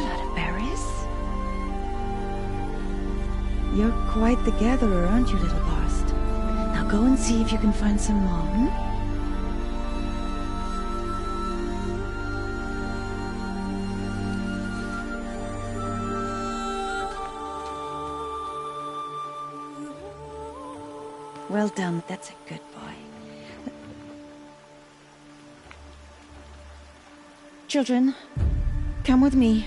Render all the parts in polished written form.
a lot of berries. You're quite the gatherer, aren't you, little Bast? Now go and see if you can find some more, hmm? Well done, that's a good boy. Children, come with me.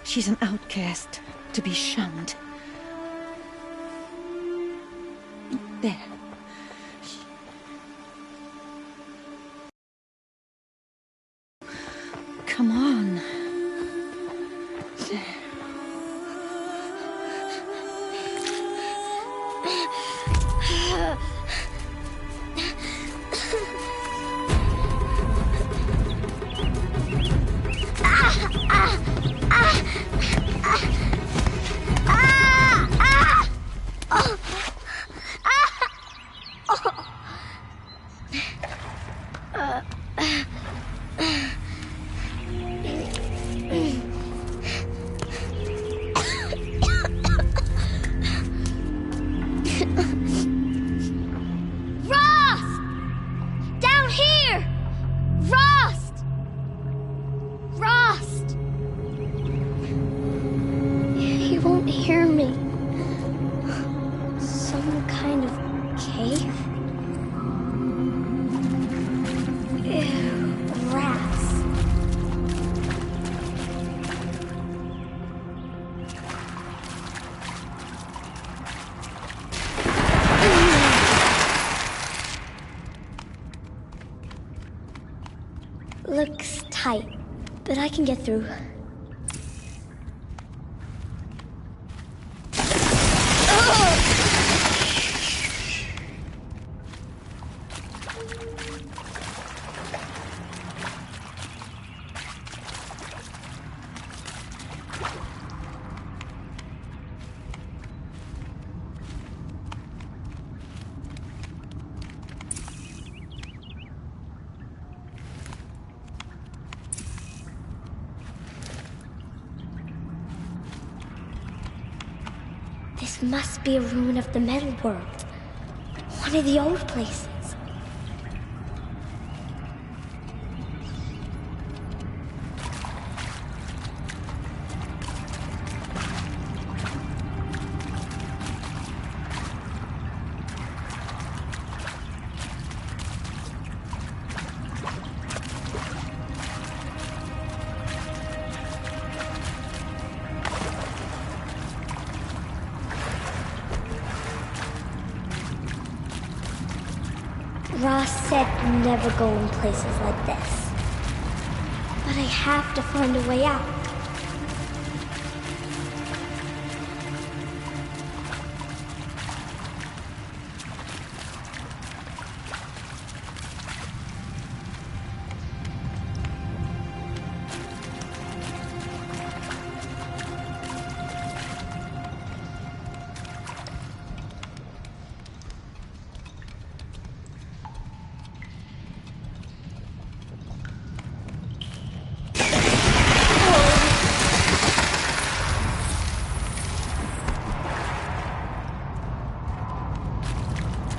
She's an outcast, to be shunned. There. Come on. There. Looks tight, but I can get through. This must be a ruin of the metal world. One of the old places. Ross said never go in places like this. But I have to find a way out.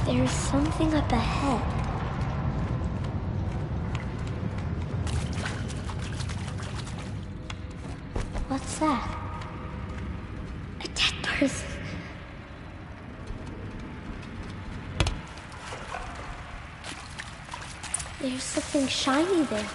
There's something up ahead. What's that? A dead person. There's something shiny there.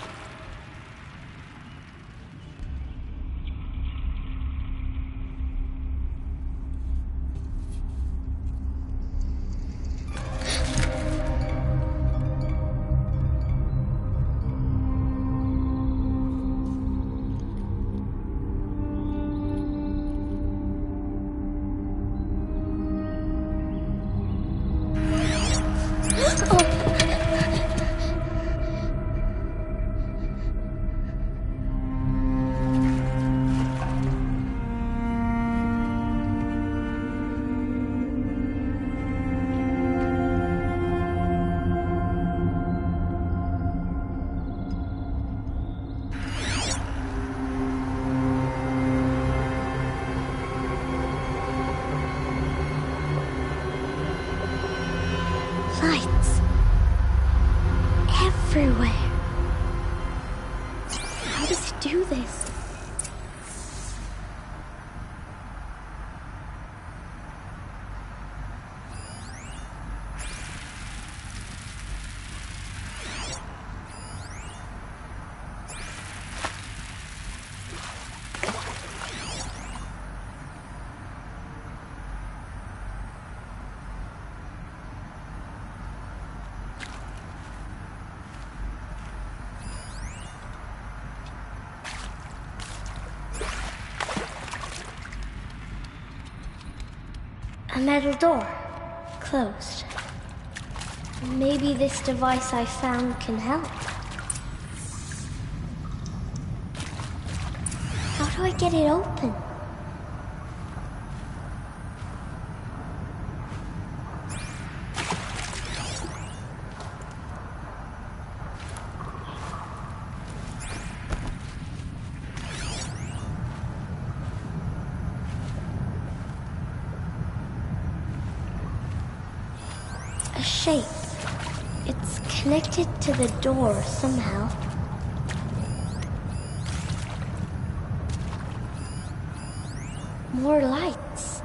A metal door. Closed. Maybe this device I found can help. How do I get it open? A shape. It's connected to the door somehow. More lights.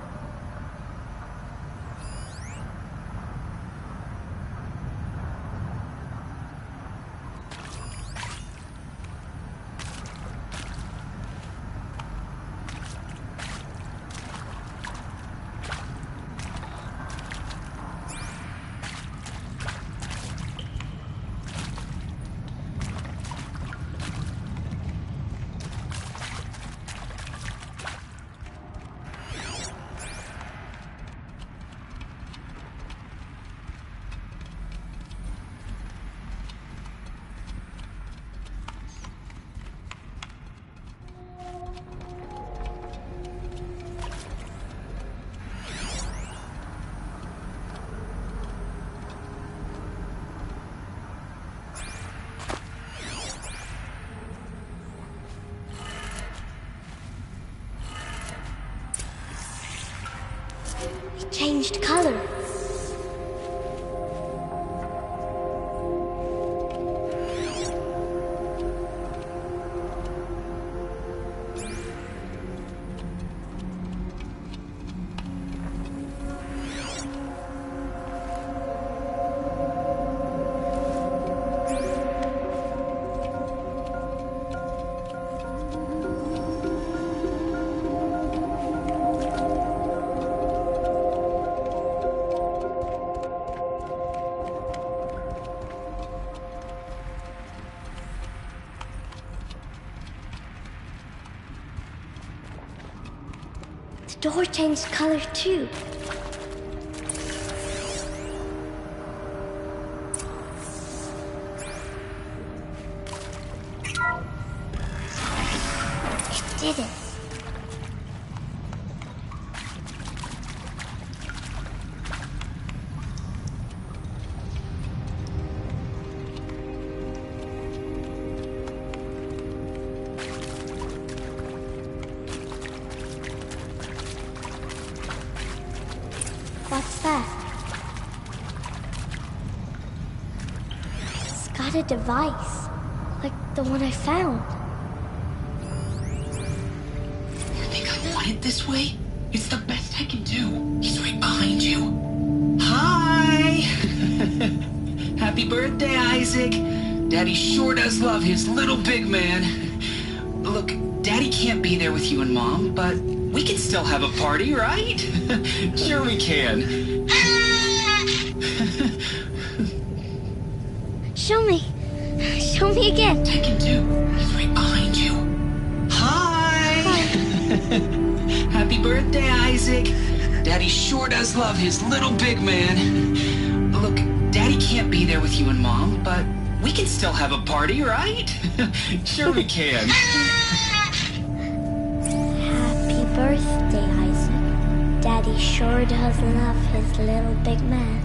It changed color. The door changed color too. It did it. What's that? It's got a device, like the one I found. You think I want it this way? It's the best I can do. He's right behind you. Hi! Happy birthday, Isaac. Daddy sure does love his little big man. Look, Daddy can't be there with you and Mom, but we can still have a party, right? Sure we can. Show me. Show me again. Tekken 2. He's right behind you. Hi! Happy birthday, Isaac. Daddy sure does love his little big man. Look, Daddy can't be there with you and Mom, but we can still have a party, right? Sure we can. Happy birthday, Isaac. Daddy sure does love his little big man.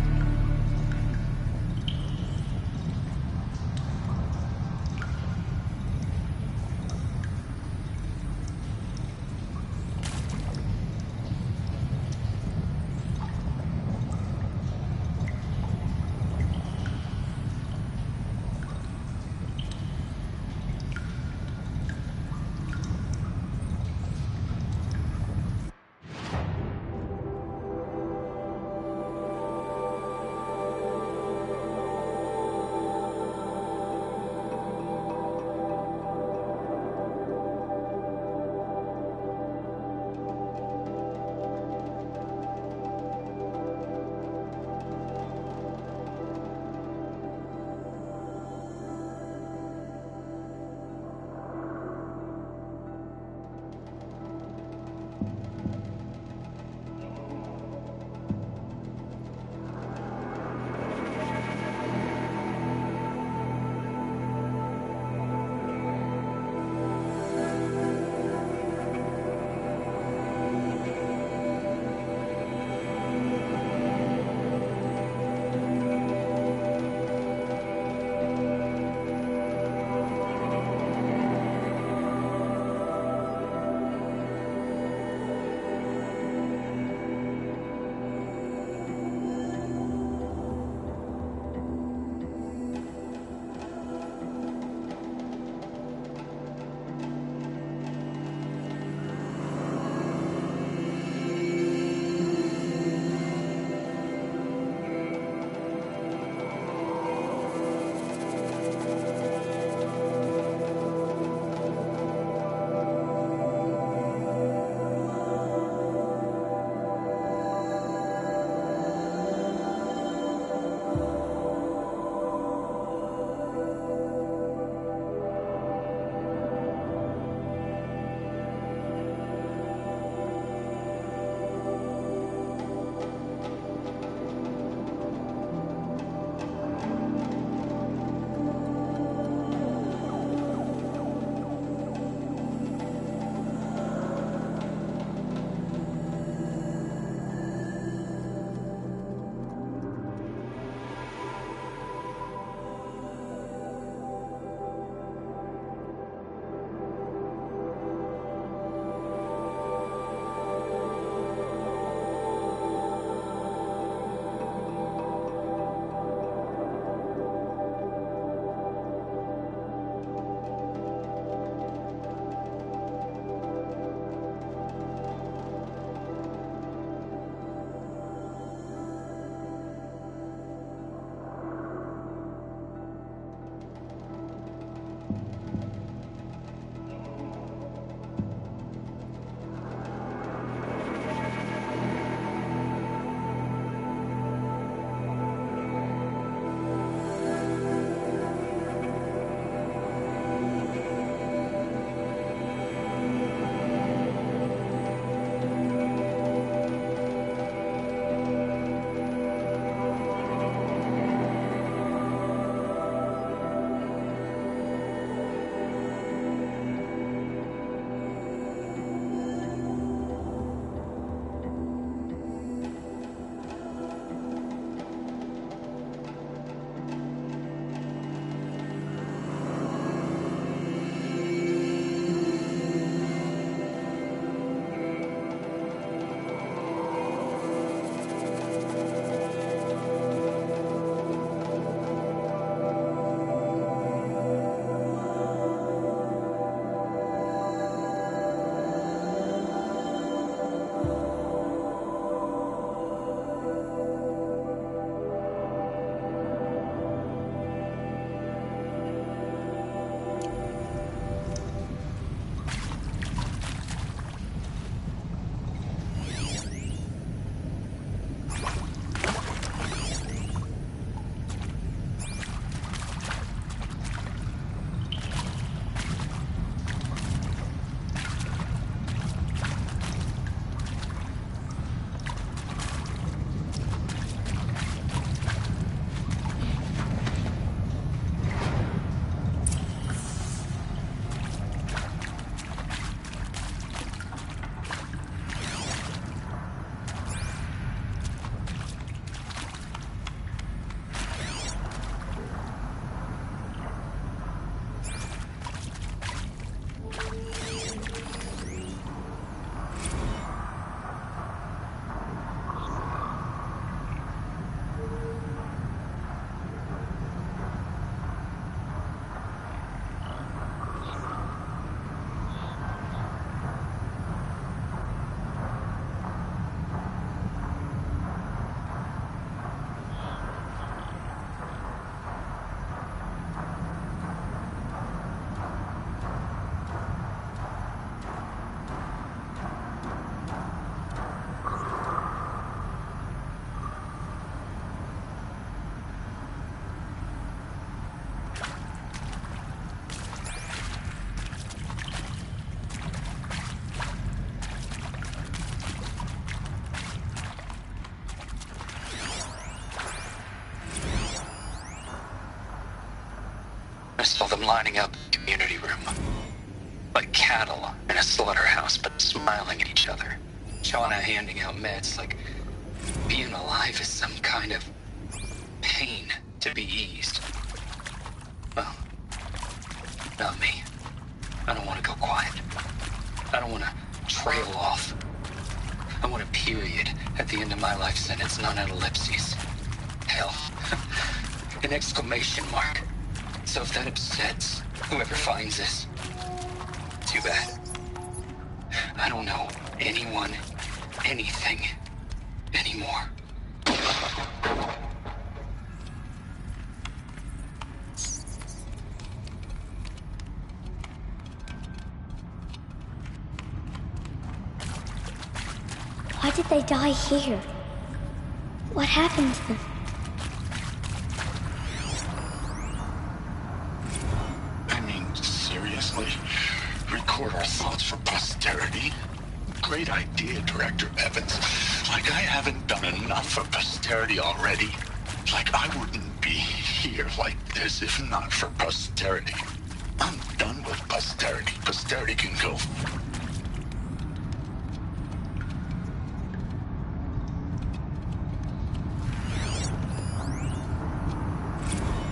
them lining up in the community room. Like cattle in a slaughterhouse, but smiling at each other. Shauna handing out meds like being alive is some kind of pain to be eased. Well, not me. I don't want to go quiet. I don't want to trail off. I want a period at the end of my life sentence, not an ellipses. Hell, an exclamation mark. So if that upsets whoever finds this, too bad. I don't know anyone, anything, anymore. Why did they die here? What happened to them? I mean, seriously? Record our thoughts for posterity? Great idea, Director Evans. Like I haven't done enough for posterity already. Like I wouldn't be here like this if not for posterity. I'm done with posterity. Posterity can go.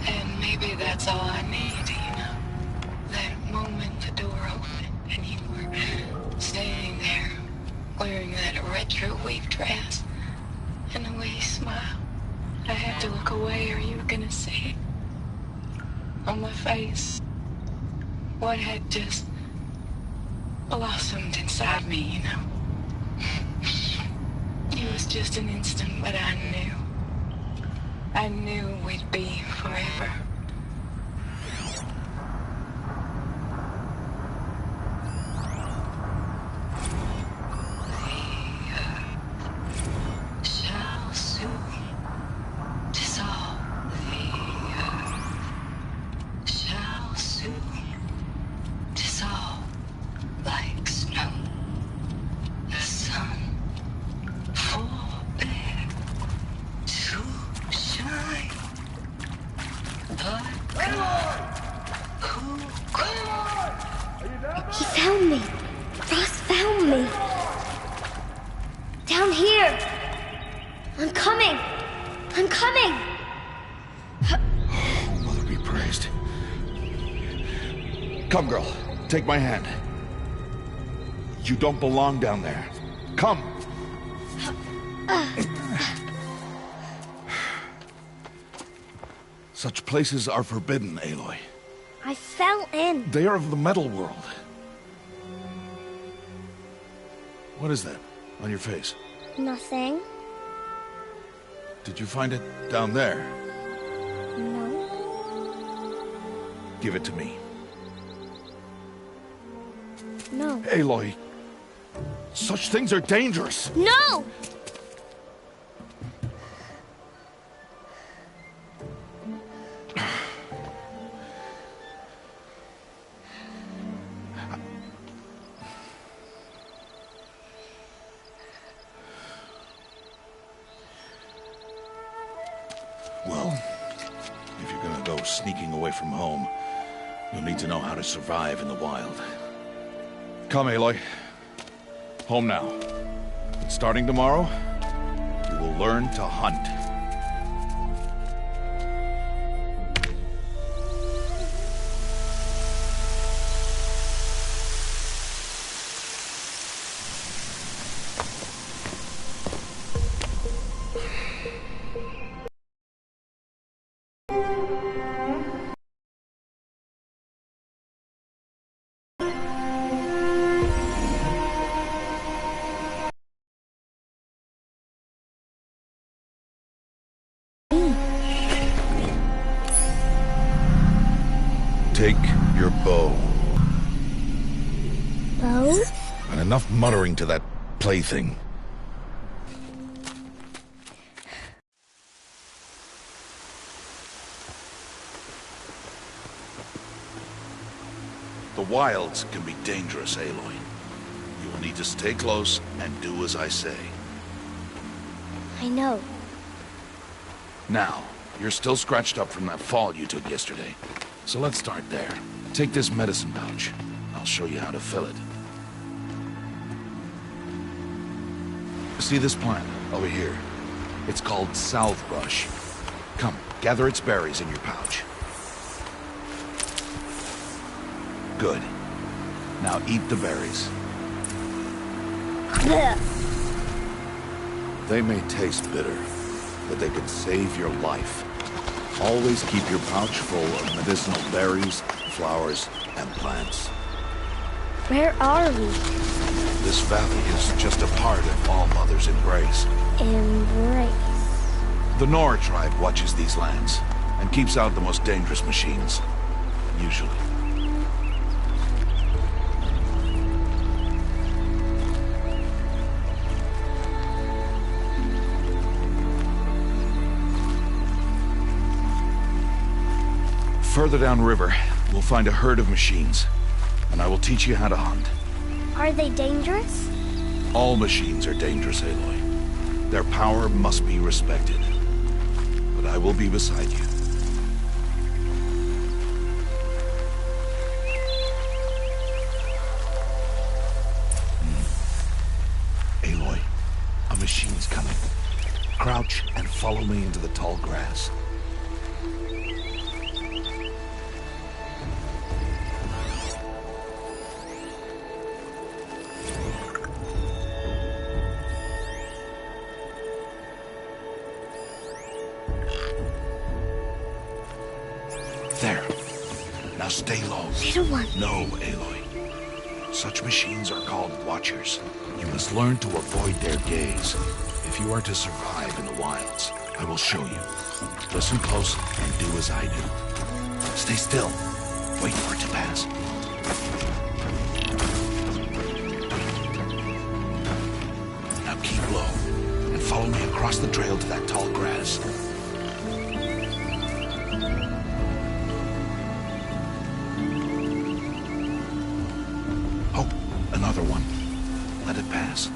And maybe that's all I need, you know? That moment the door opened and you were standing there wearing that retro weave dress and the way you smiled. I had to look away or you were gonna see on my face what had just blossomed inside me, you know? It was just an instant, but I knew we'd be forever. Shall soon dissolve. Shall soon dissolve like snow. The sun forbid to shine. But God, who He found me. Ross found me. Down here. I'm coming. I'm coming. Oh, Mother be praised. Come, girl. Take my hand. You don't belong down there. Come. Such places are forbidden, Aloy. I fell in. They are of the metal world. What is that on your face? Nothing. Did you find it down there? No. Give it to me. No. Aloy, such things are dangerous. No! Well, if you're gonna go sneaking away from home, you'll need to know how to survive in the wild. Come, Aloy. Home now. And starting tomorrow, you will learn to hunt. Take your bow. Bow? And enough muttering to that plaything. The wilds can be dangerous, Aloy. You will need to stay close and do as I say. I know. Now, you're still scratched up from that fall you took yesterday. So let's start there. Take this medicine pouch. I'll show you how to fill it. See this plant over here? It's called salve brush. Come, gather its berries in your pouch. Good. Now eat the berries. They may taste bitter, but they can save your life. Always keep your pouch full of medicinal berries, flowers, and plants. Where are we? This valley is just a part of All Mother's embrace. Embrace. The Nora tribe watches these lands and keeps out the most dangerous machines. Usually. Further downriver, we'll find a herd of machines, and I will teach you how to hunt. Are they dangerous? All machines are dangerous, Aloy. Their power must be respected. But I will be beside you. Aloy, a machine's coming. Crouch and follow me into the tall grass. There. Now stay low. Little one. No, Aloy. Such machines are called Watchers. You must learn to avoid their gaze if you are to survive in the wilds. I will show you. Listen close and do as I do. Stay still. Wait for it to pass. Now keep low and follow me across the trail to that tall grass. Another one. Let it pass.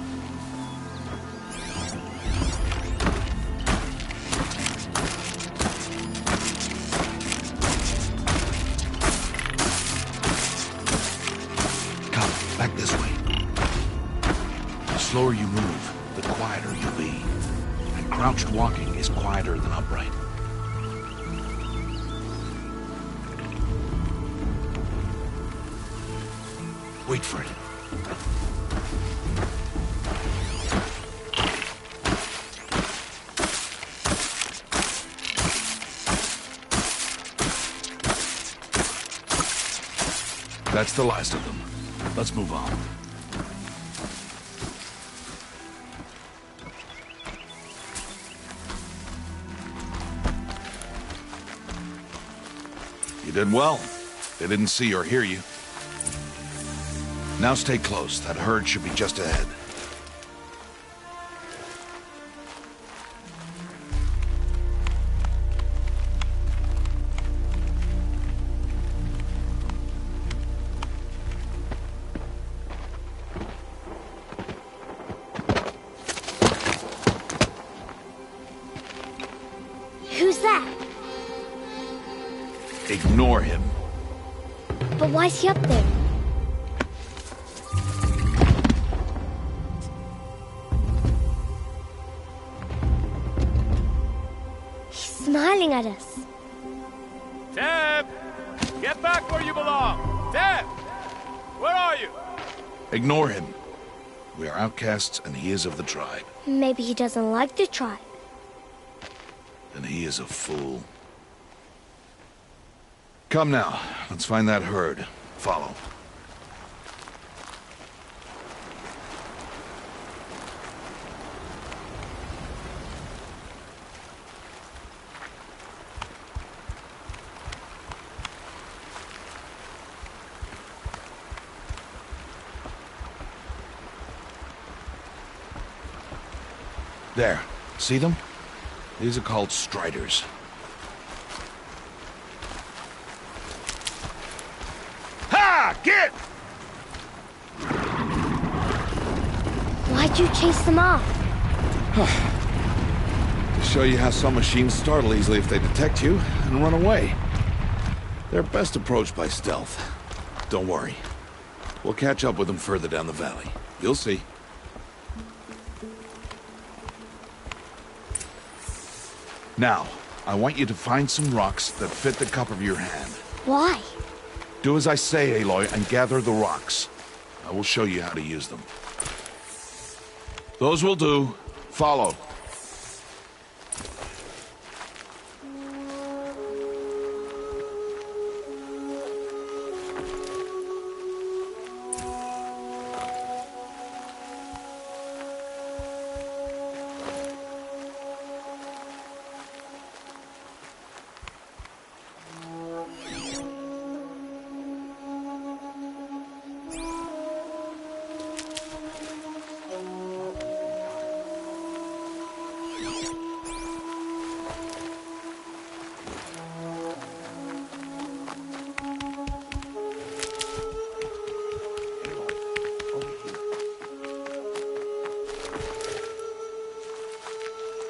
Come, back this way. The slower you move, the quieter you'll be. And crouched walking is quieter than upright. Wait for it. That's the last of them. Let's move on. You did well. They didn't see or hear you. Now stay close. That herd should be just ahead. Who's that? Ignore him. But why's he up there? Smiling at us. Teb! Get back where you belong! Teb! Where are you? Ignore him. We are outcasts and he is of the tribe. Maybe he doesn't like the tribe. And he is a fool. Come now, let's find that herd. Follow. There. See them? These are called striders. Ha! Get! Why'd you chase them off? To show you how some machines startle easily if they detect you and run away. They're best approached by stealth. Don't worry. We'll catch up with them further down the valley. You'll see. Now, I want you to find some rocks that fit the cup of your hand. Why? Do as I say, Aloy, and gather the rocks. I will show you how to use them. Those will do. Follow.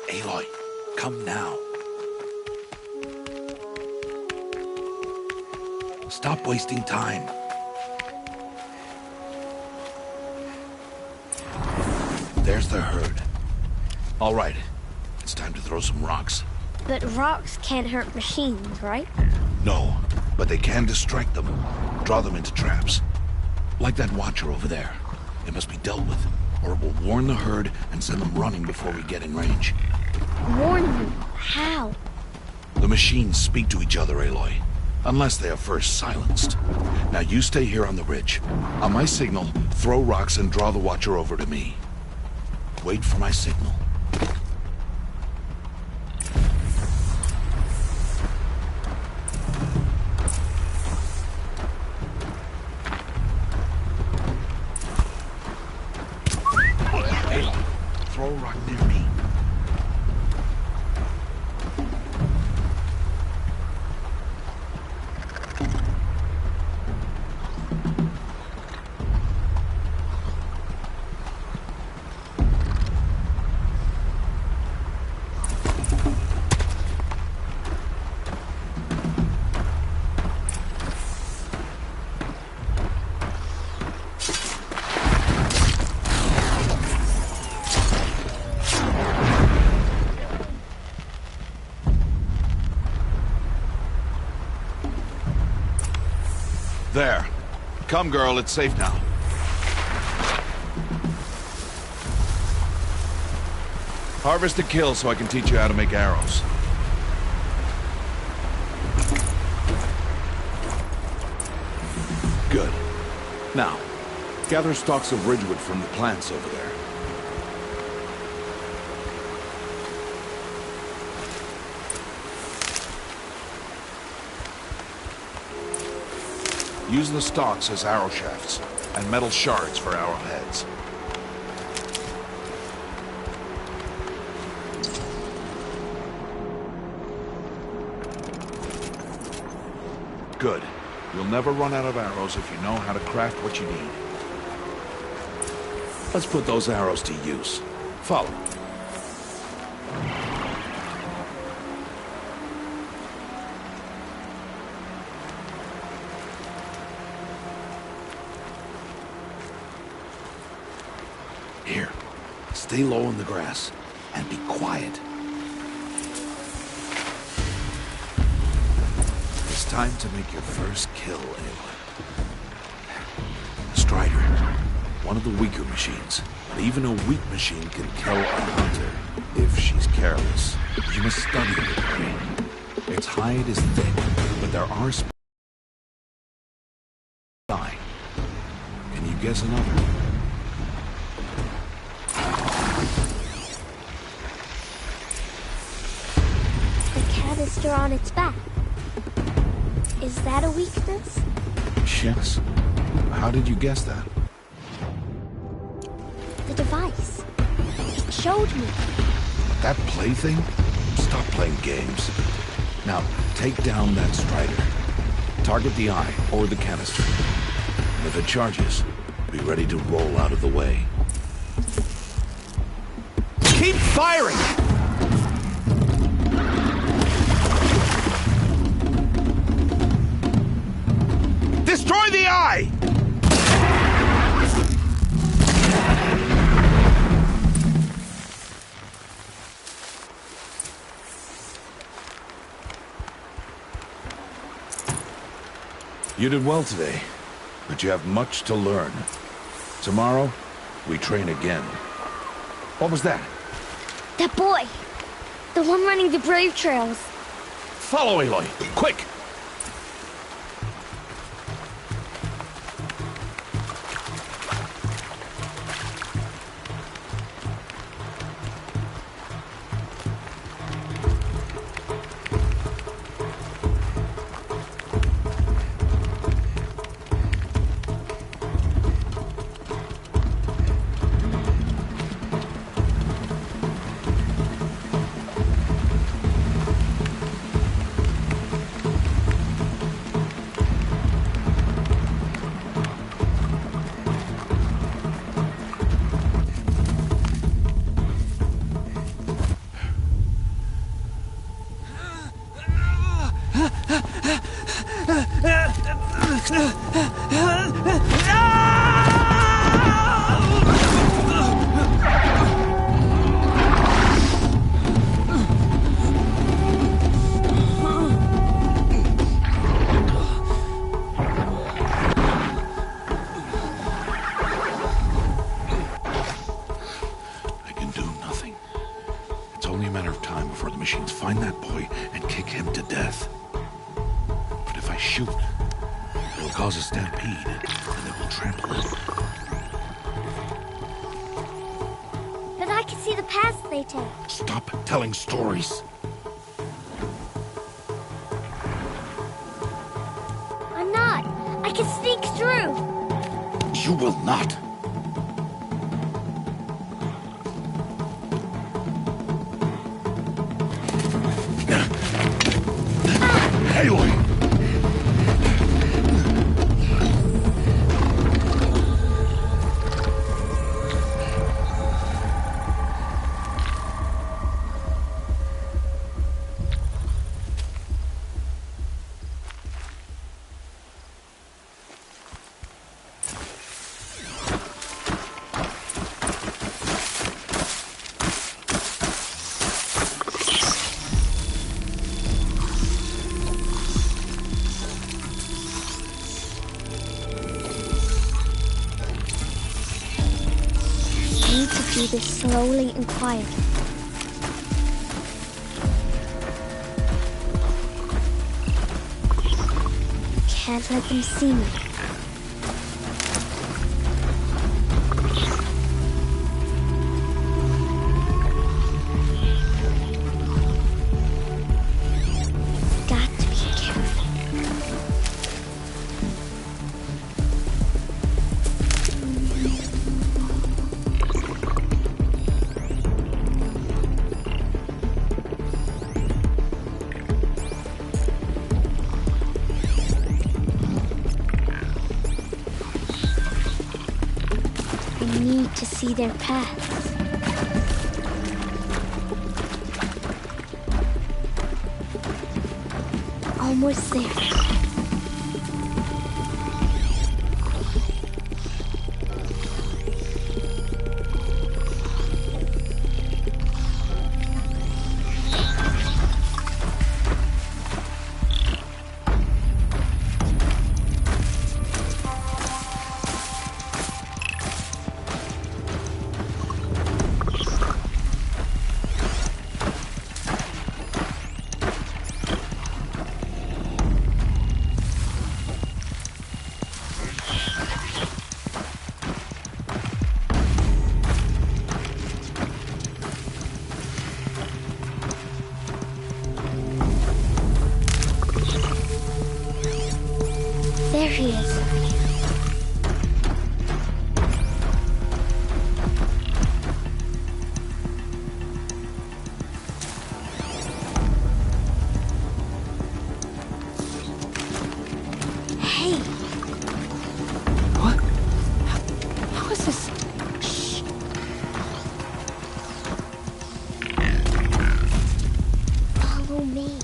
Aloy, come now. Stop wasting time. There's the herd. All right, it's time to throw some rocks. But rocks can't hurt machines, right? No, but they can distract them, draw them into traps. Like that watcher over there. It must be dealt with, or it will warn the herd and send them running before we get in range. Warn them? How? The machines speak to each other, Aloy. Unless they are first silenced. Now you stay here on the ridge. On my signal, throw rocks and draw the watcher over to me. Wait for my signal. Aloy, throw a rock near me. There. Come, girl, it's safe now. Harvest a kill so I can teach you how to make arrows. Good. Now, gather stalks of ridgewood from the plants over there. Use the stalks as arrow shafts, and metal shards for arrowheads. Good. You'll never run out of arrows if you know how to craft what you need. Let's put those arrows to use. Follow. Here, stay low in the grass, and be quiet. It's time to make your first kill, Aloy. Strider, one of the weaker machines, but even a weak machine can kill a hunter, if she's careless. You must study the prey. Its hide is thick, but there are spots. Can you guess another? Canister on its back. Is that a weakness? Yes. How did you guess that? The device. It showed me. That plaything? Stop playing games. Now, take down that Strider. Target the eye or the canister. And if it charges, be ready to roll out of the way. Keep firing! You did well today, but you have much to learn. Tomorrow, we train again. What was that? That boy! The one running the brave trails. Follow Aloy, quick! Find that boy and kick him to death. But if I shoot, it'll cause a stampede, and it will trample him. But I can see the paths they take. Stop telling stories. I'm not. I can sneak through. You will not. Aloy! Do this slowly and quietly. Can't let them see me. Got to be careful. To see their paths. Almost there. There he is. Hey. What? How is this? Shh. Follow me.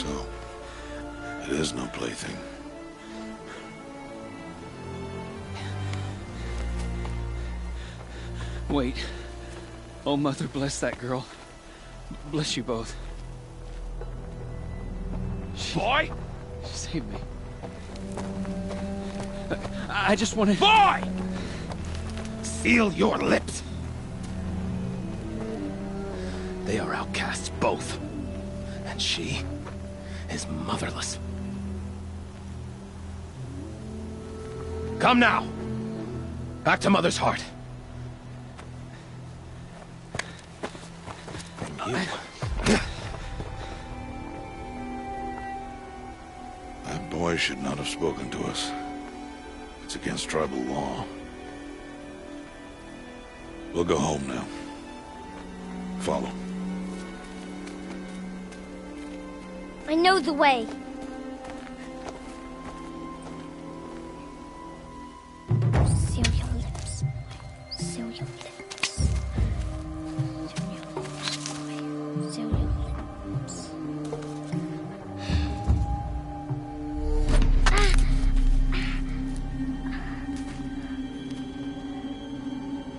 So, it is no plaything. Wait. Oh, Mother, bless that girl. Bless you both. Boy! She saved me. I just wanted... Boy! Seal your lips! They are outcasts, both. And she is motherless. Come now! Back to Mother's heart. That boy should not have spoken to us. It's against tribal law. We'll go home now. Follow. I know the way. Seal your lips. Seal your lips. Seal your lips, boy. Seal your lips.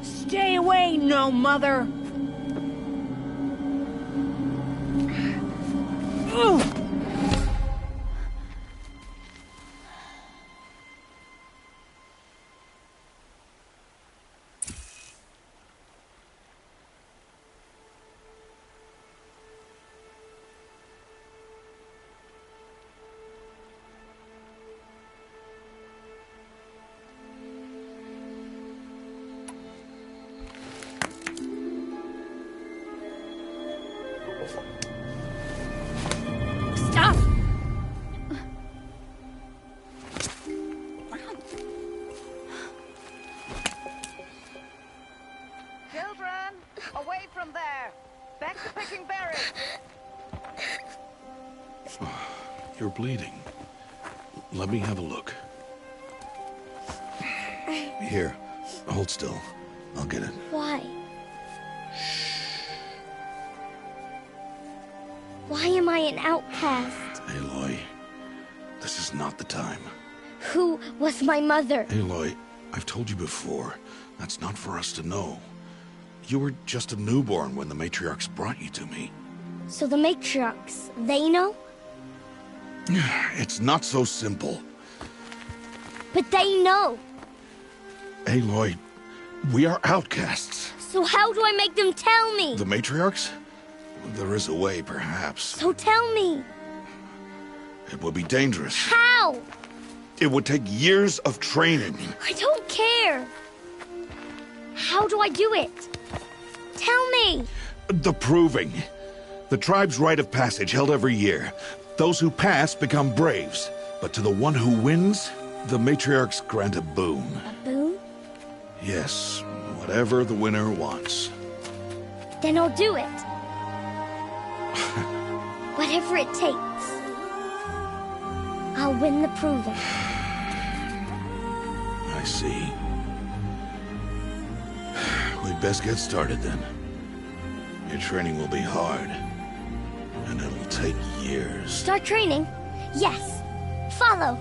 Stay away, no mother! Stop! Children, away from there! Back to picking berries! You're bleeding. Let me have a look. Here, hold still. I'll get it. Why? Why am I an outcast? Aloy, this is not the time. Who was my mother? Aloy, I've told you before, that's not for us to know. You were just a newborn when the matriarchs brought you to me. So the matriarchs, they know? It's not so simple. But they know. Aloy, we are outcasts. So how do I make them tell me? The matriarchs? There is a way, perhaps. So tell me. It would be dangerous. How? It would take years of training. I don't care. How do I do it? Tell me. The proving. The tribe's rite of passage held every year. Those who pass become braves. But to the one who wins, the matriarchs grant a boon. A boon? Yes, whatever the winner wants. Then I'll do it. Whatever it takes. I'll win the proving. I see. We'd best get started then. Your training will be hard, and it'll take years. Start training? Yes. Follow.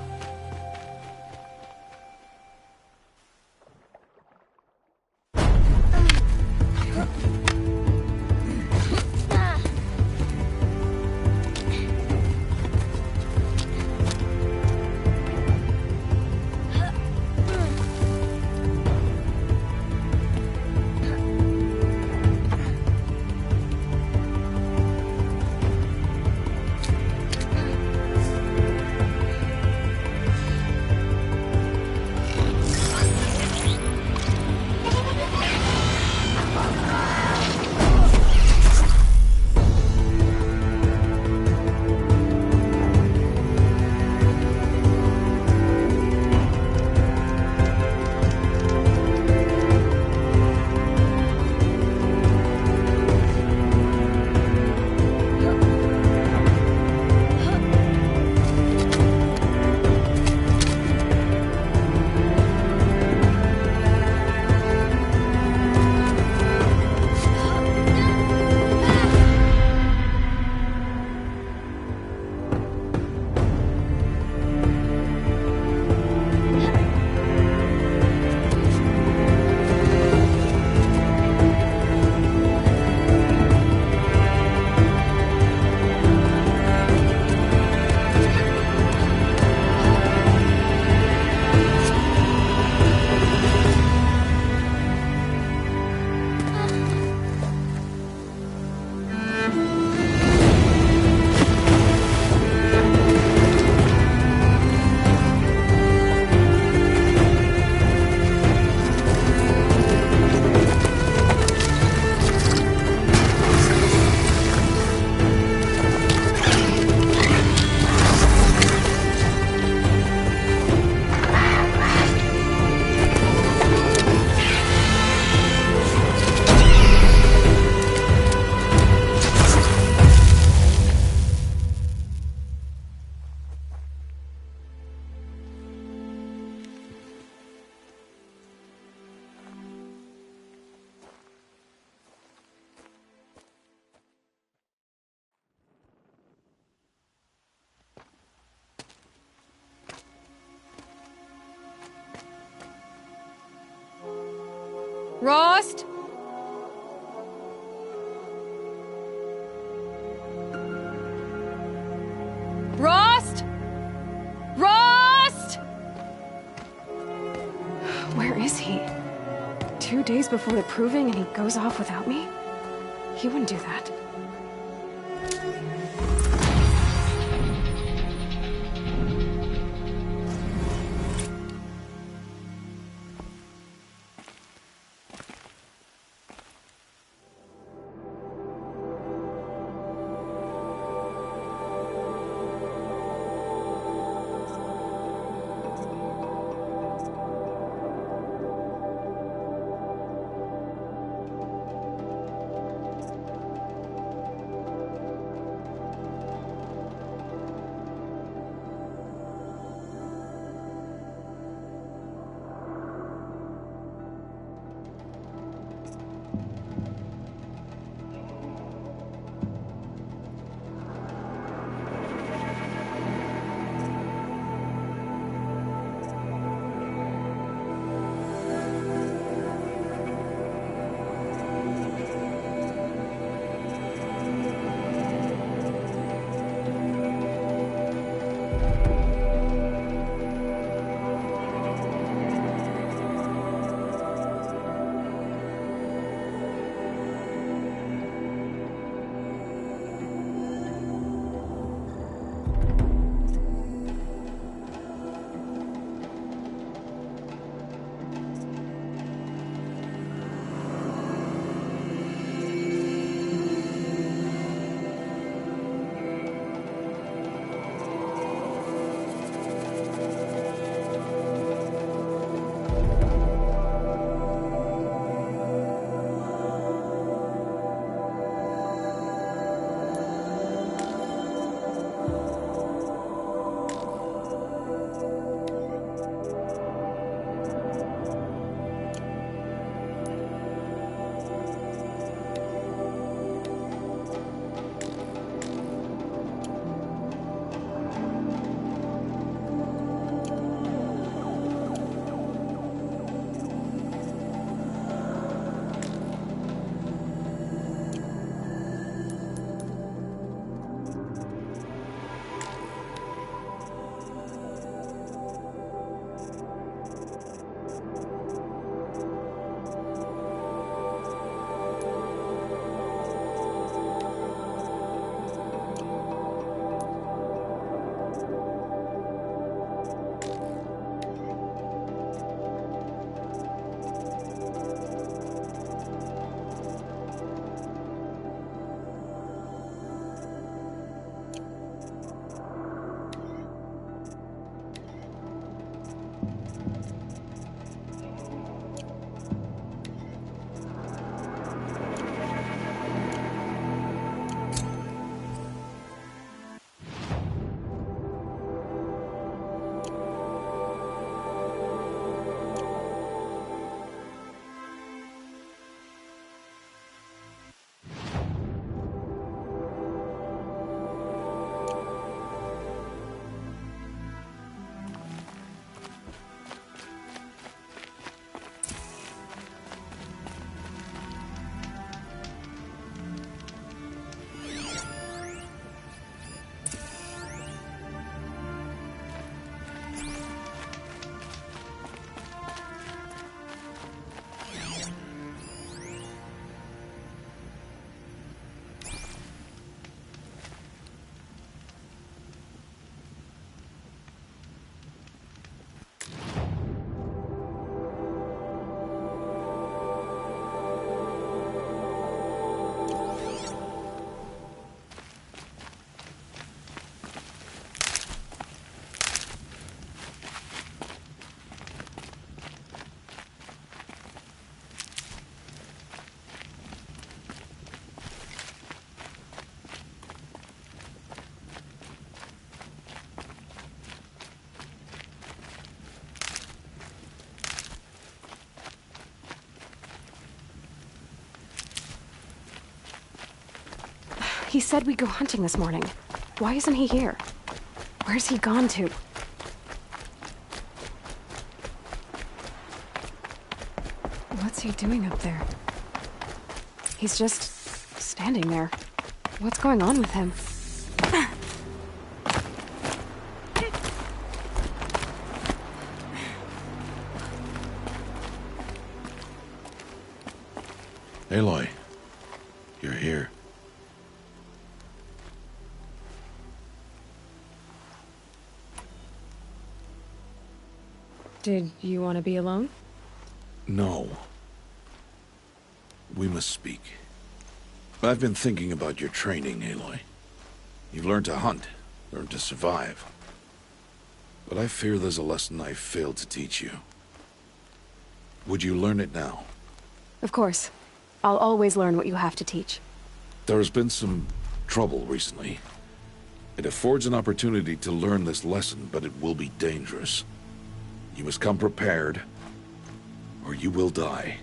Rost? Rost? Rost? Where is he? 2 days before the proving and he goes off without me? He wouldn't do that. He said we'd go hunting this morning. Why isn't he here? Where's he gone to? What's he he doing up there? He's just standing there. What's going on with him? Aloy, you're here. Did you want to be alone? No. We must speak. I've been thinking about your training, Aloy. You've learned to hunt, learned to survive. But I fear there's a lesson I failed to teach you. Would you learn it now? Of course. I'll always learn what you have to teach. There has been some trouble recently. It affords an opportunity to learn this lesson, but it will be dangerous. You must come prepared, or you will die.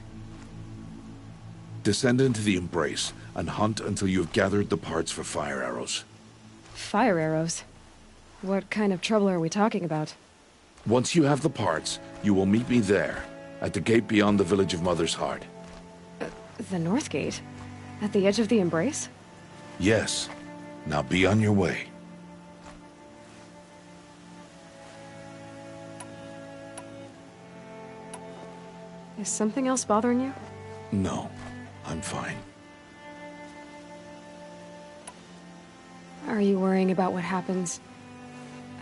Descend into the Embrace, and hunt until you have gathered the parts for fire arrows. Fire arrows? What kind of trouble are we talking about? Once you have the parts, you will meet me there, at the gate beyond the village of Mother's Heart. The North Gate? At the edge of the Embrace? Yes. Now be on your way. Is something else bothering you? No, I'm fine. Are you worrying about what happens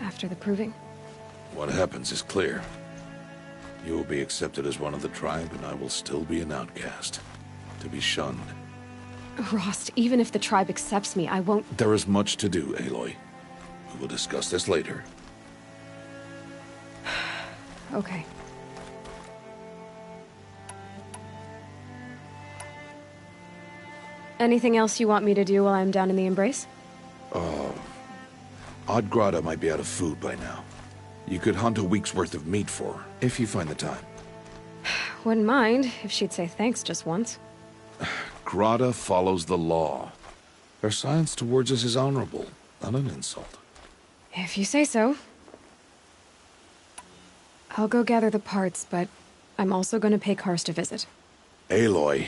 after the proving? What happens is clear. You will be accepted as one of the tribe, and I will still be an outcast. To be shunned. Rost, even if the tribe accepts me, I won't— There is much to do, Aloy. We will discuss this later. Okay. Anything else you want me to do while I'm down in the Embrace? Odd Grata might be out of food by now. You could hunt a week's worth of meat for her, if you find the time. Wouldn't mind if she'd say thanks just once. Grata follows the law. Her silence towards us is honorable, not an insult. If you say so. I'll go gather the parts, but I'm also going to pay Karst a visit. Aloy,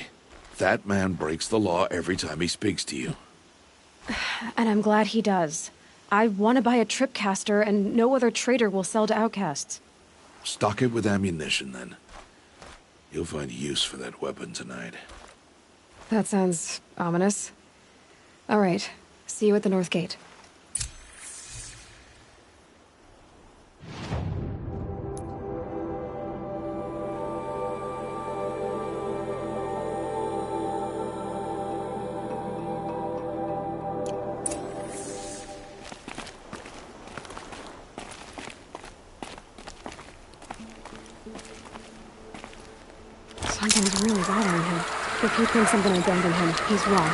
that man breaks the law every time he speaks to you. And I'm glad he does. I want to buy a tripcaster, and no other trader will sell to outcasts. Stock it with ammunition, then. You'll find use for that weapon tonight. That sounds ominous. All right. See you at the North Gate. Something's really bothering him. If he thinks I'm gonna abandon him, he's wrong.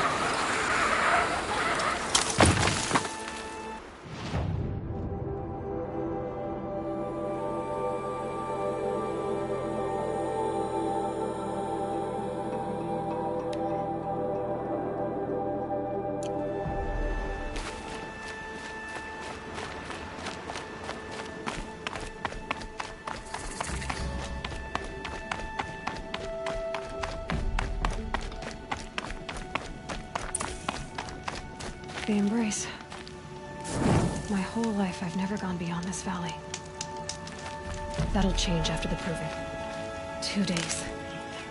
The Embrace. My whole life, I've never gone beyond this valley. That'll change after the proving. 2 days.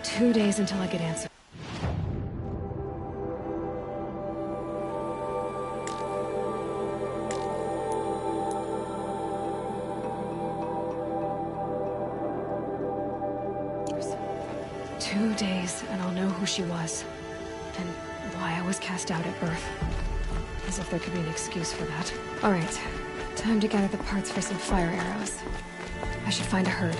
2 days until I get answers. Two days, and I'll know who she was. And why I was cast out at birth. As if there could be an excuse for that. All right. Time to gather the parts for some fire arrows. I should find a herd.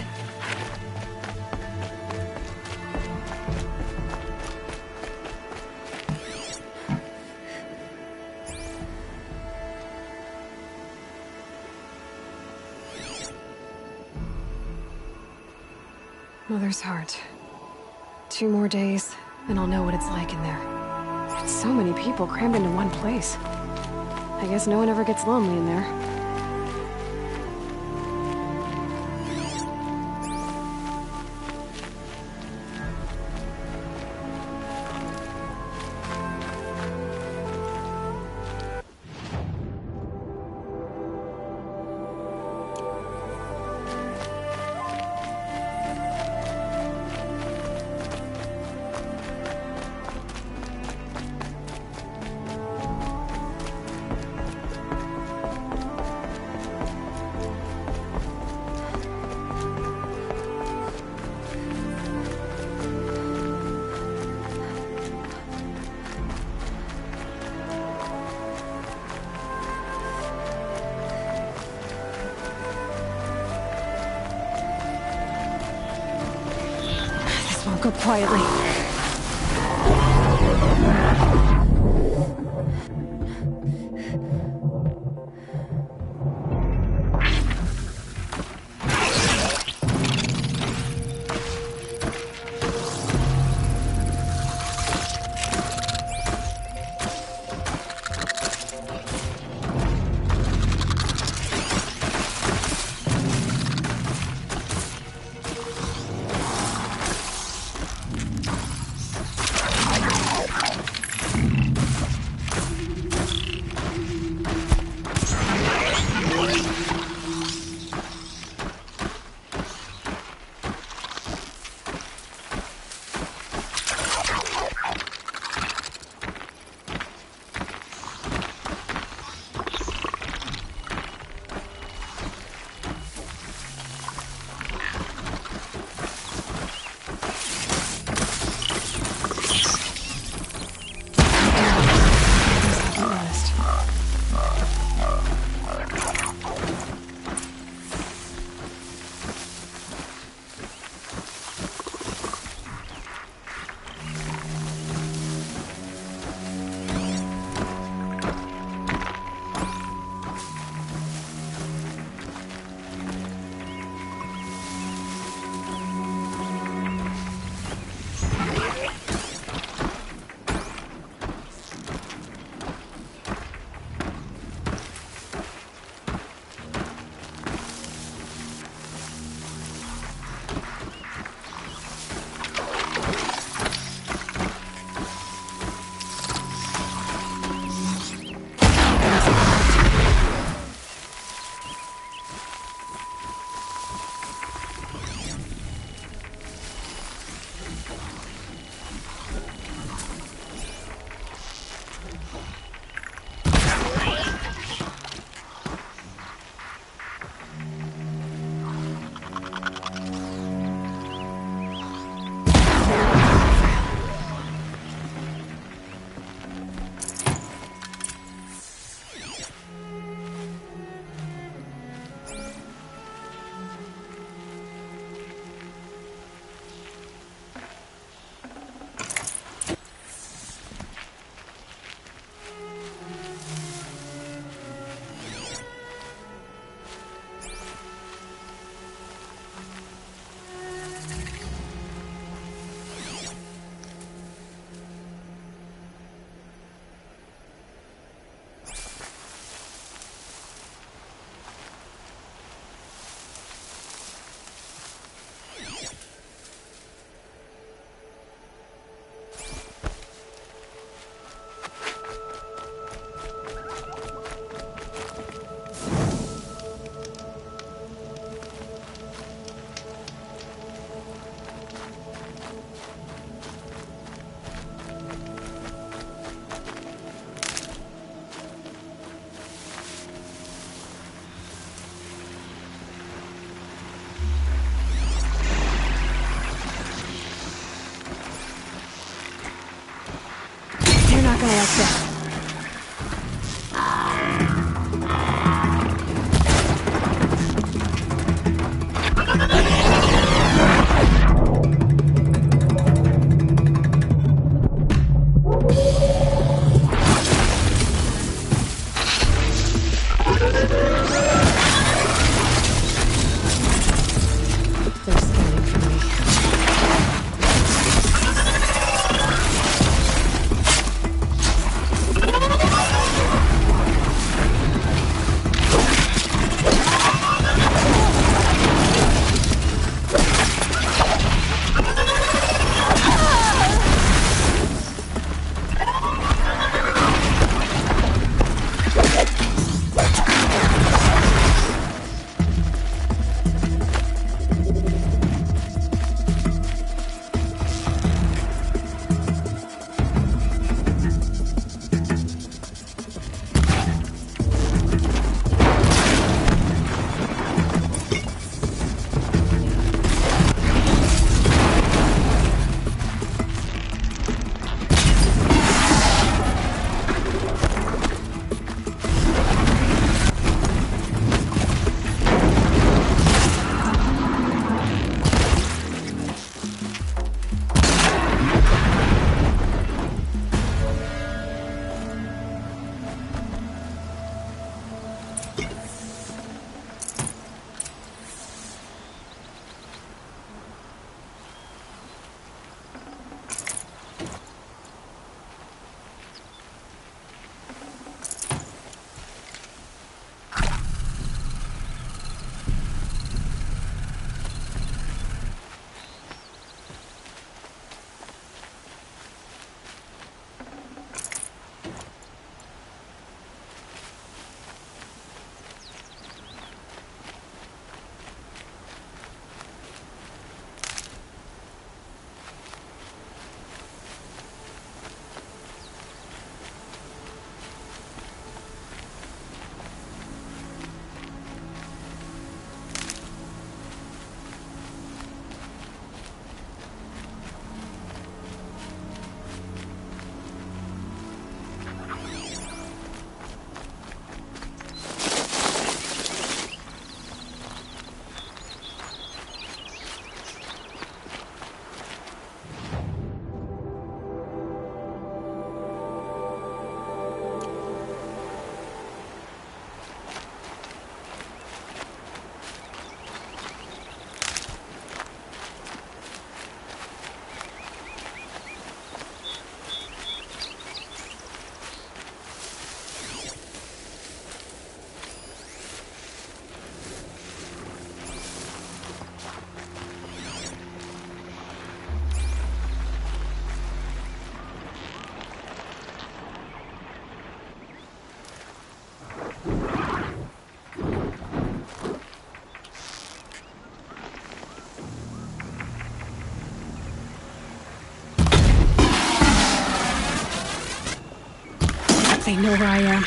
Mother's Heart. 2 more days, and I'll know what it's like in there. So many people crammed into one place. I guess no one ever gets lonely in there. Go quietly. They know where I am.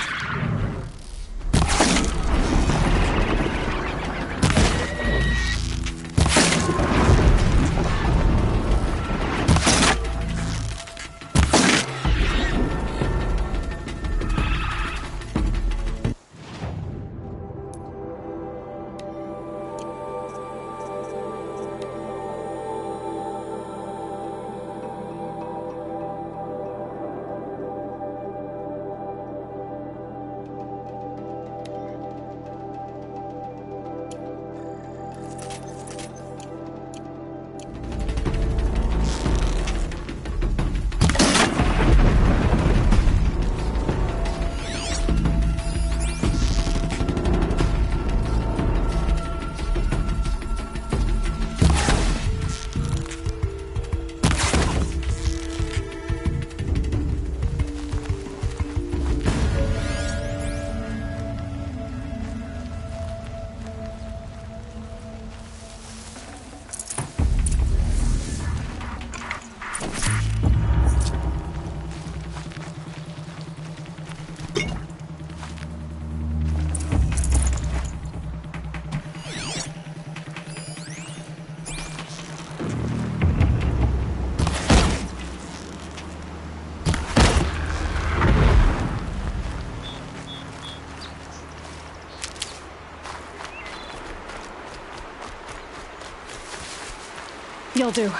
You'll do.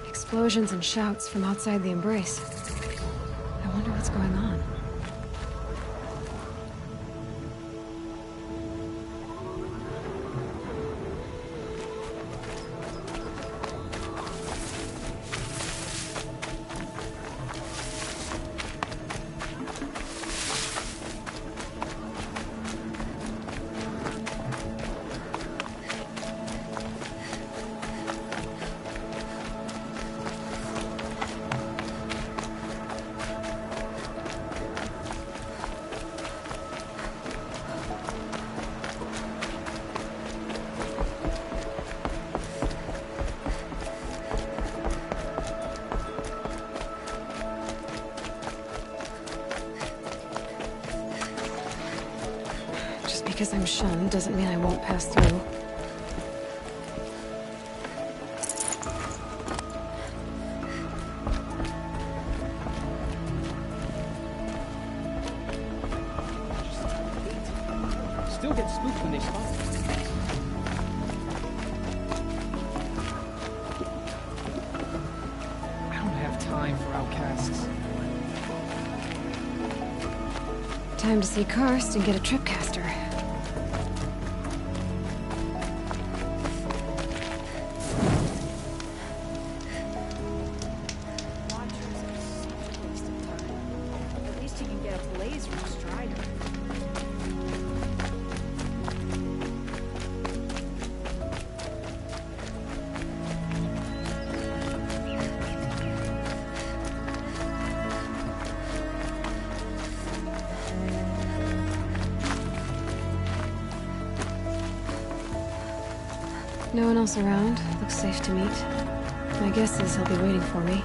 Explosions and shouts from outside the Embrace. I wonder what's going on. Because I'm shunned doesn't mean I won't pass through. Still get spooked when they spot me. I don't have time for outcasts. Time to see Karst and get a tripcaster. No one else around. Looks safe to meet. My guess is he'll be waiting for me.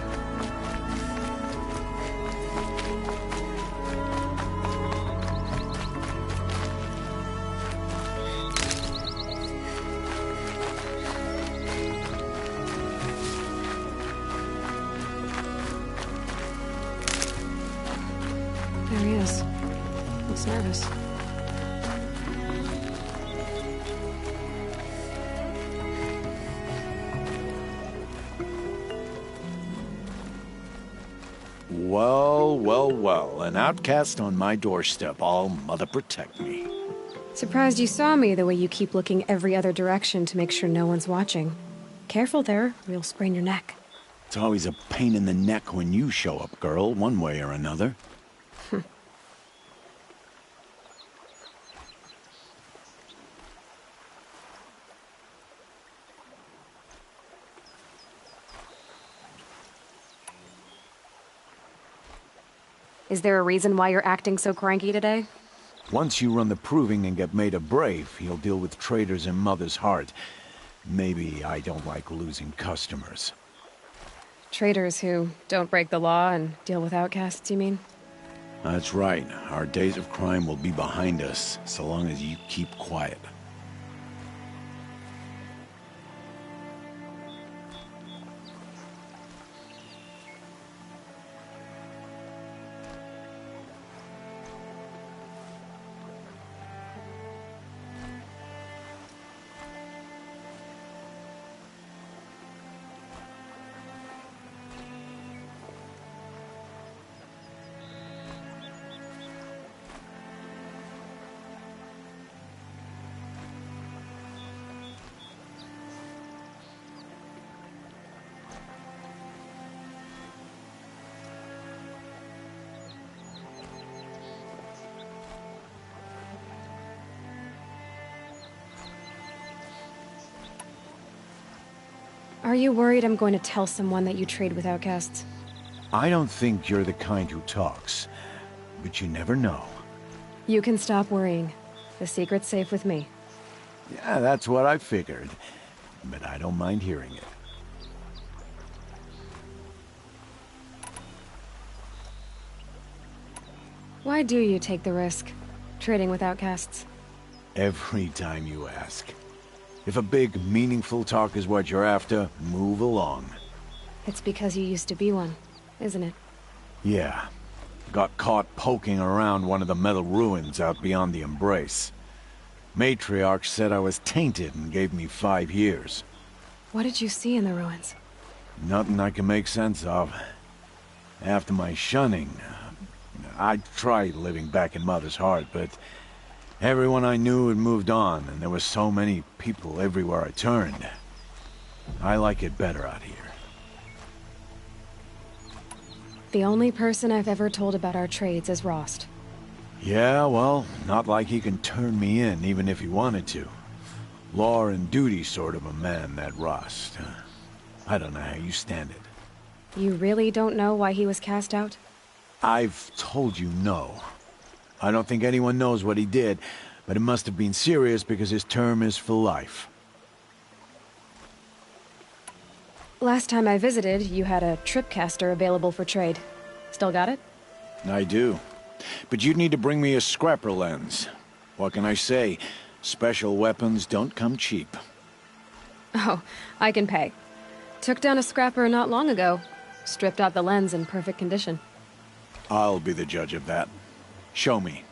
There he is. Looks nervous. Well, well, well. An outcast on my doorstep. All mother protect me. Surprised you saw me the way you keep looking every other direction to make sure no one's watching. Careful there, or you'll sprain your neck. It's always a pain in the neck when you show up, girl, one way or another. Is there a reason why you're acting so cranky today? Once you run the proving and get made a brave, he'll deal with traitors in Mother's Heart. Maybe I don't like losing customers. Traitors who don't break the law and deal with outcasts, you mean? That's right. Our days of crime will be behind us, so long as you keep quiet. Are you worried I'm going to tell someone that you trade with outcasts? I don't think you're the kind who talks, but you never know. You can stop worrying. The secret's safe with me. Yeah, that's what I figured, but I don't mind hearing it. Why do you take the risk, trading with outcasts? Every time you ask. If a big, meaningful talk is what you're after, move along. It's because you used to be one, isn't it? Yeah. Got caught poking around one of the metal ruins out beyond the Embrace. Matriarch said I was tainted and gave me 5 years. What did you see in the ruins? Nothing I can make sense of. After my shunning, I tried living back in Mother's Heart, but everyone I knew had moved on, and there were so many people everywhere I turned. I like it better out here. The only person I've ever told about our trades is Rost. Yeah, well, not like he can turn me in, even if he wanted to. Law and duty sort of a man, that Rost. I don't know how you stand it. You really don't know why he was cast out? I've told you no. I don't think anyone knows what he did, but it must have been serious because his term is for life. Last time I visited, you had a tripcaster available for trade. Still got it? I do. But you'd need to bring me a scrapper lens. What can I say? Special weapons don't come cheap. Oh, I can pay. Took down a scrapper not long ago. Stripped out the lens in perfect condition. I'll be the judge of that. Show me.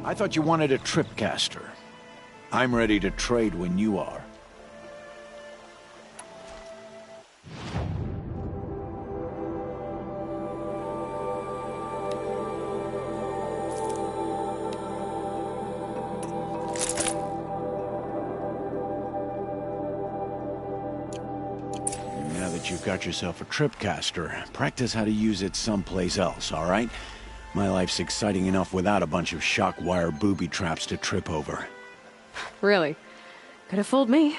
I thought you wanted a tripcaster. I'm ready to trade when you are. that you've got yourself a tripcaster, practice how to use it someplace else, all right? My life's exciting enough without a bunch of shock wire booby traps to trip over. Really? Could have fooled me.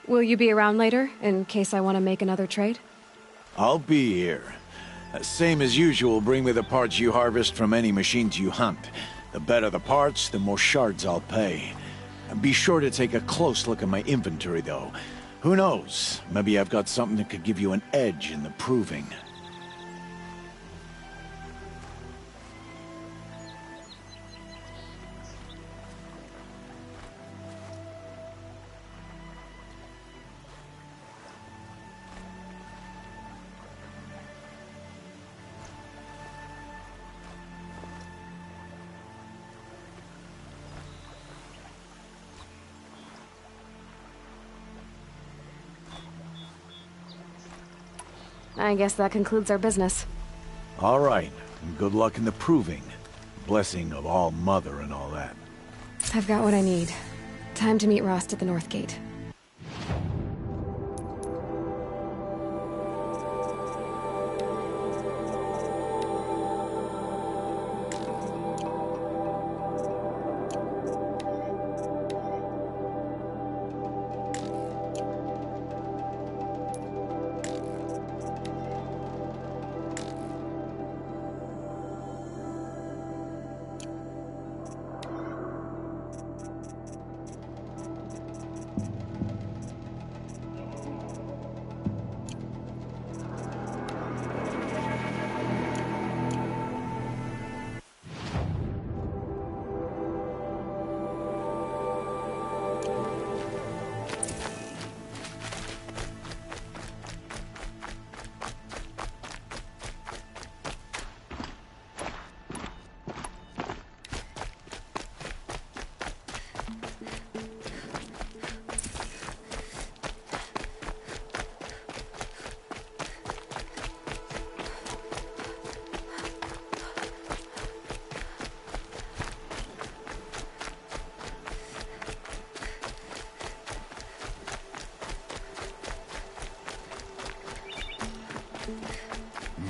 Will you be around later, in case I want to make another trade? I'll be here. Same as usual, bring me the parts you harvest from any machines you hunt. The better the parts, the more shards I'll pay. And be sure to take a close look at my inventory, though. Who knows? Maybe I've got something that could give you an edge in the proving. I guess that concludes our business. All right, and good luck in the proving. Blessing of All Mother and all that. I've got what I need. Time to meet Rost at the North Gate.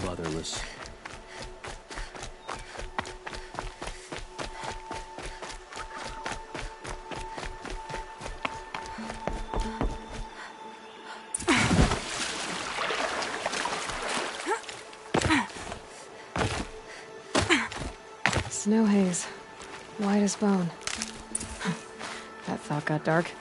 Motherless. Snow haze. White as bone. That thought got dark.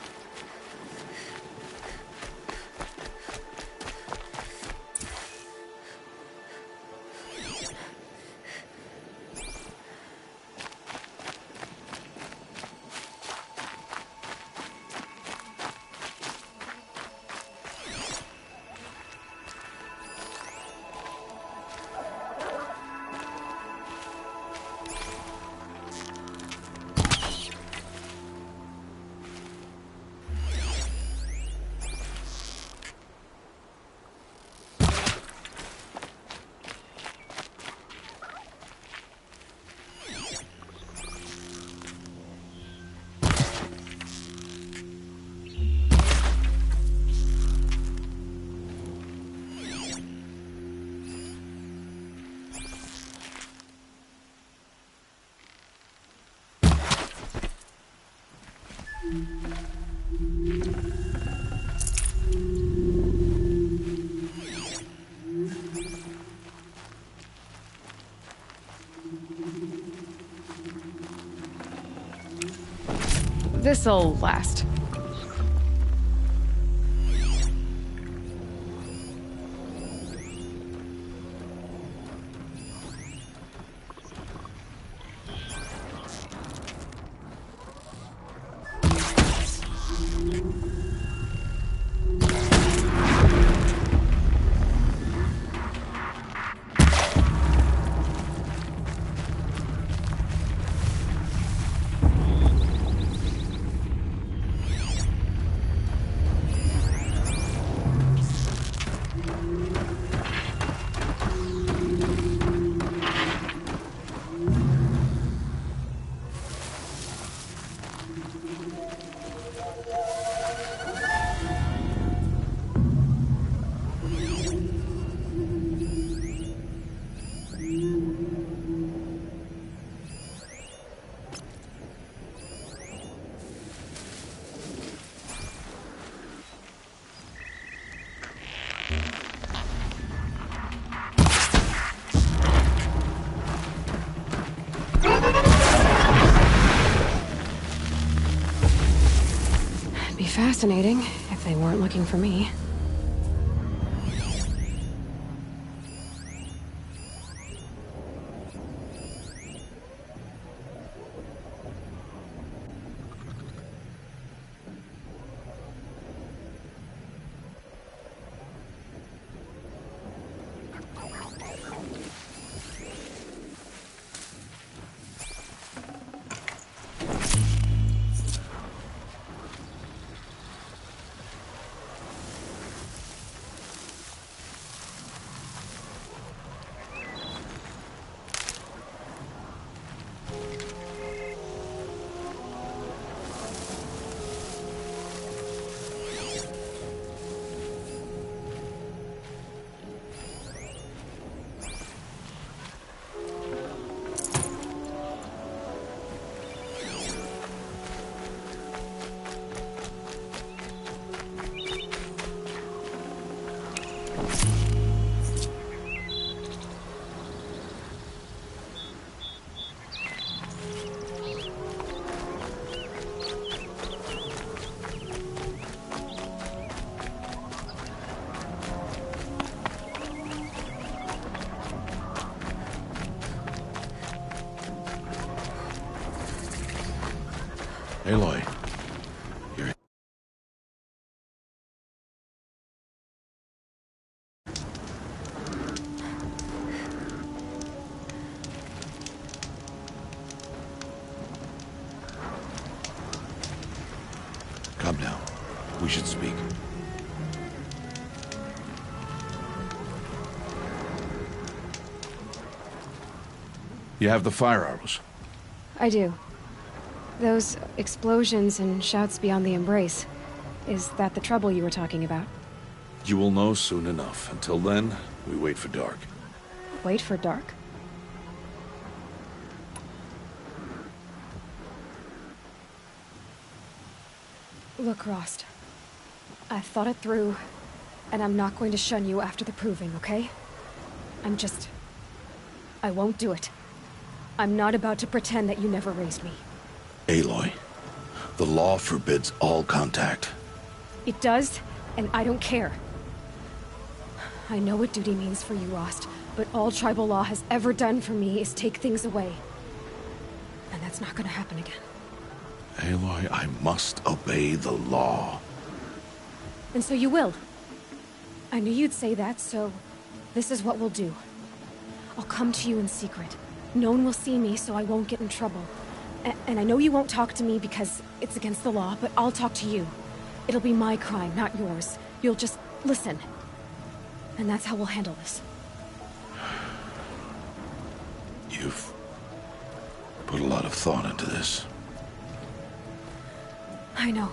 This'll last. fascinating, if they weren't looking for me. Aloy. You're... Come now. We should speak. You have the fire arrows. I do. Those explosions and shouts beyond the embrace. Is that the trouble you were talking about? You will know soon enough. Until then, we wait for dark. Wait for dark? Look, Rost. I've thought it through, and I'm not going to shun you after the proving, okay? I won't do it. I'm not about to pretend that you never raised me. Aloy, the law forbids all contact. It does, and I don't care. I know what duty means for you, Rost, but all tribal law has ever done for me is take things away. And that's not gonna happen again. Aloy, I must obey the law. And so you will. I knew you'd say that, so this is what we'll do. I'll come to you in secret. No one will see me, so I won't get in trouble. And I know you won't talk to me because it's against the law, but I'll talk to you. It'll be my crime, not yours. You'll just listen. And that's how we'll handle this. You've put a lot of thought into this. I know.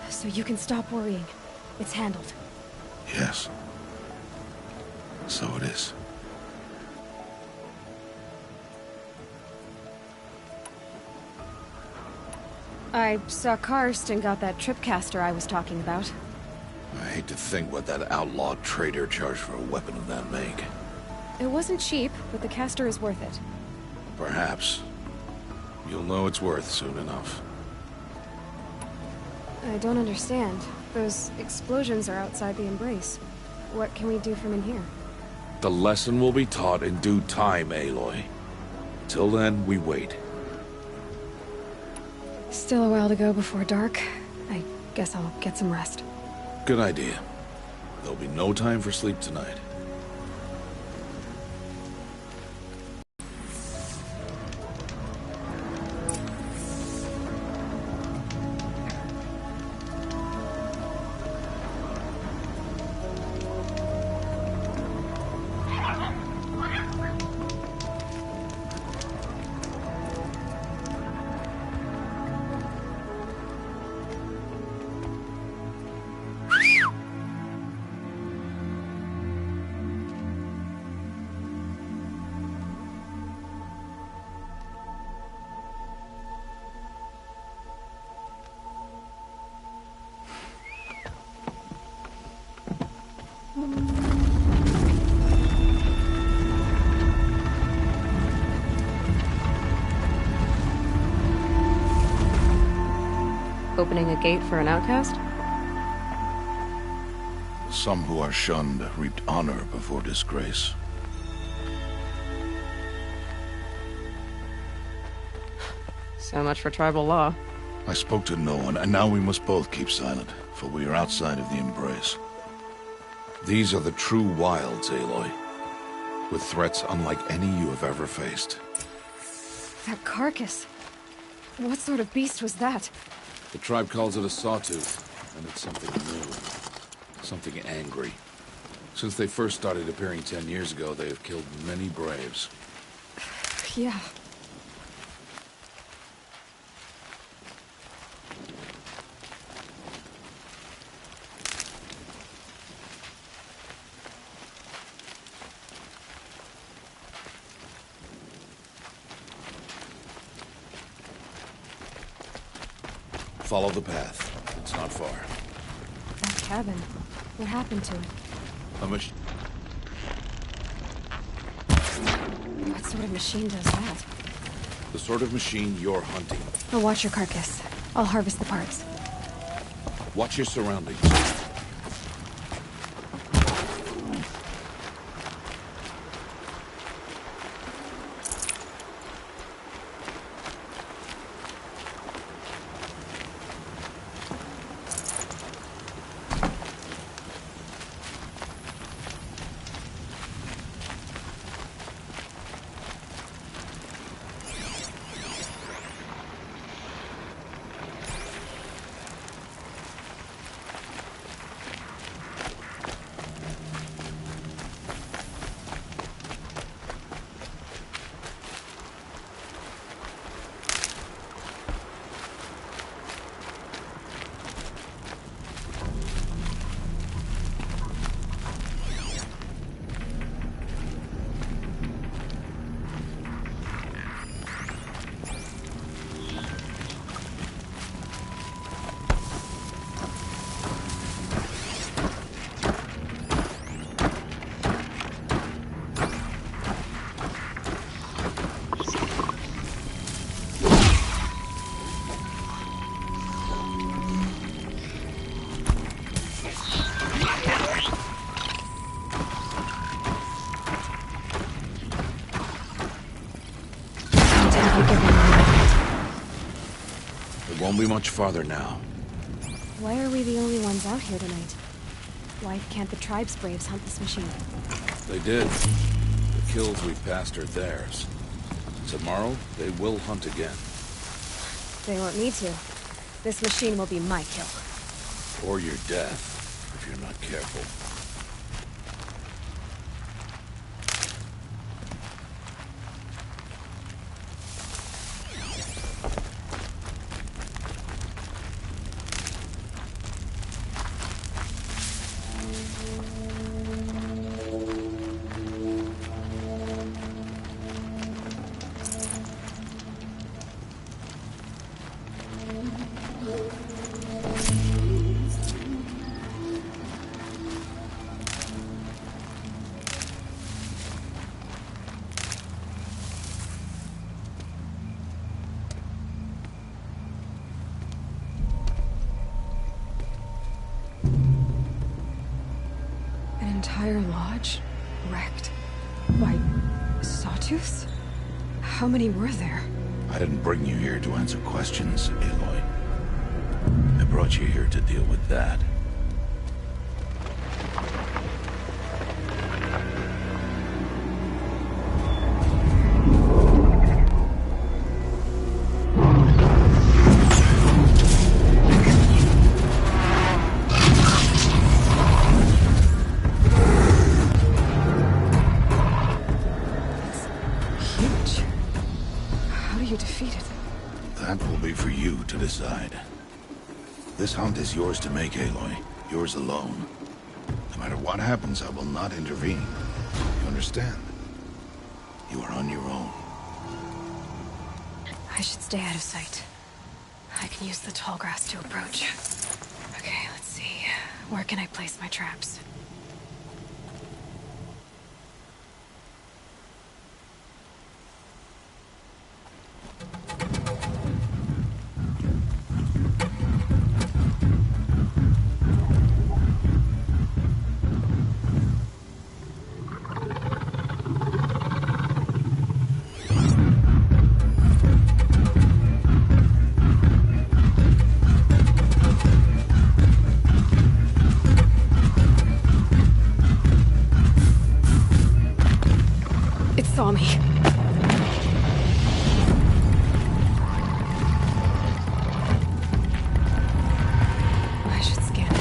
So you can stop worrying. It's handled. Yes. So it is. I saw Karst and got that tripcaster I was talking about. I hate to think what that outlaw trader charged for a weapon of that make. It wasn't cheap, but the caster is worth it. Perhaps. You'll know it's worth soon enough. I don't understand. Those explosions are outside the embrace. What can we do from in here? The lesson will be taught in due time, Aloy. Till then, we wait. Still a while to go before dark. I guess I'll get some rest. Good idea. There'll be no time for sleep tonight. opening a gate for an outcast? Some who are shunned reaped honor before disgrace. So much for tribal law. I spoke to no one, and now we must both keep silent, for we are outside of the embrace. These are the true wilds, Aloy, with threats unlike any you have ever faced. That carcass. What sort of beast was that? The tribe calls it a sawtooth, and it's something new. Something angry. Since they first started appearing 10 years ago, they have killed many braves. Yeah. Follow the path. It's not far. That cabin. What happened to it? What sort of machine does that? The sort of machine you're hunting. I'll watch your carcass. I'll harvest the parts. Watch your surroundings. Won't be much farther now. Why are we the only ones out here tonight? Why can't the tribe's braves hunt this machine? They did. The kills we've passed are theirs. Tomorrow, they will hunt again. They won't need to. This machine will be my kill. Or your death, if you're not careful. Entire lodge wrecked by sawtooths? How many were there? I didn't bring you here to answer questions, Aloy. I brought you here to deal with that. Decide. This hunt is yours to make, Aloy. Yours alone. No matter what happens, I will not intervene. You understand? You are on your own. I should stay out of sight. I can use the tall grass to approach. Okay, let's see. Where can I place my traps? It saw me. I should scan it.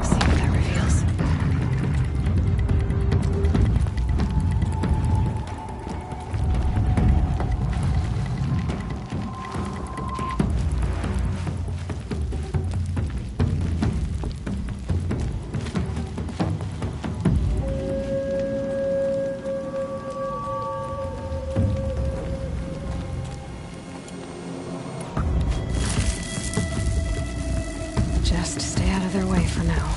See what that reveals. Just stay out of their way for now.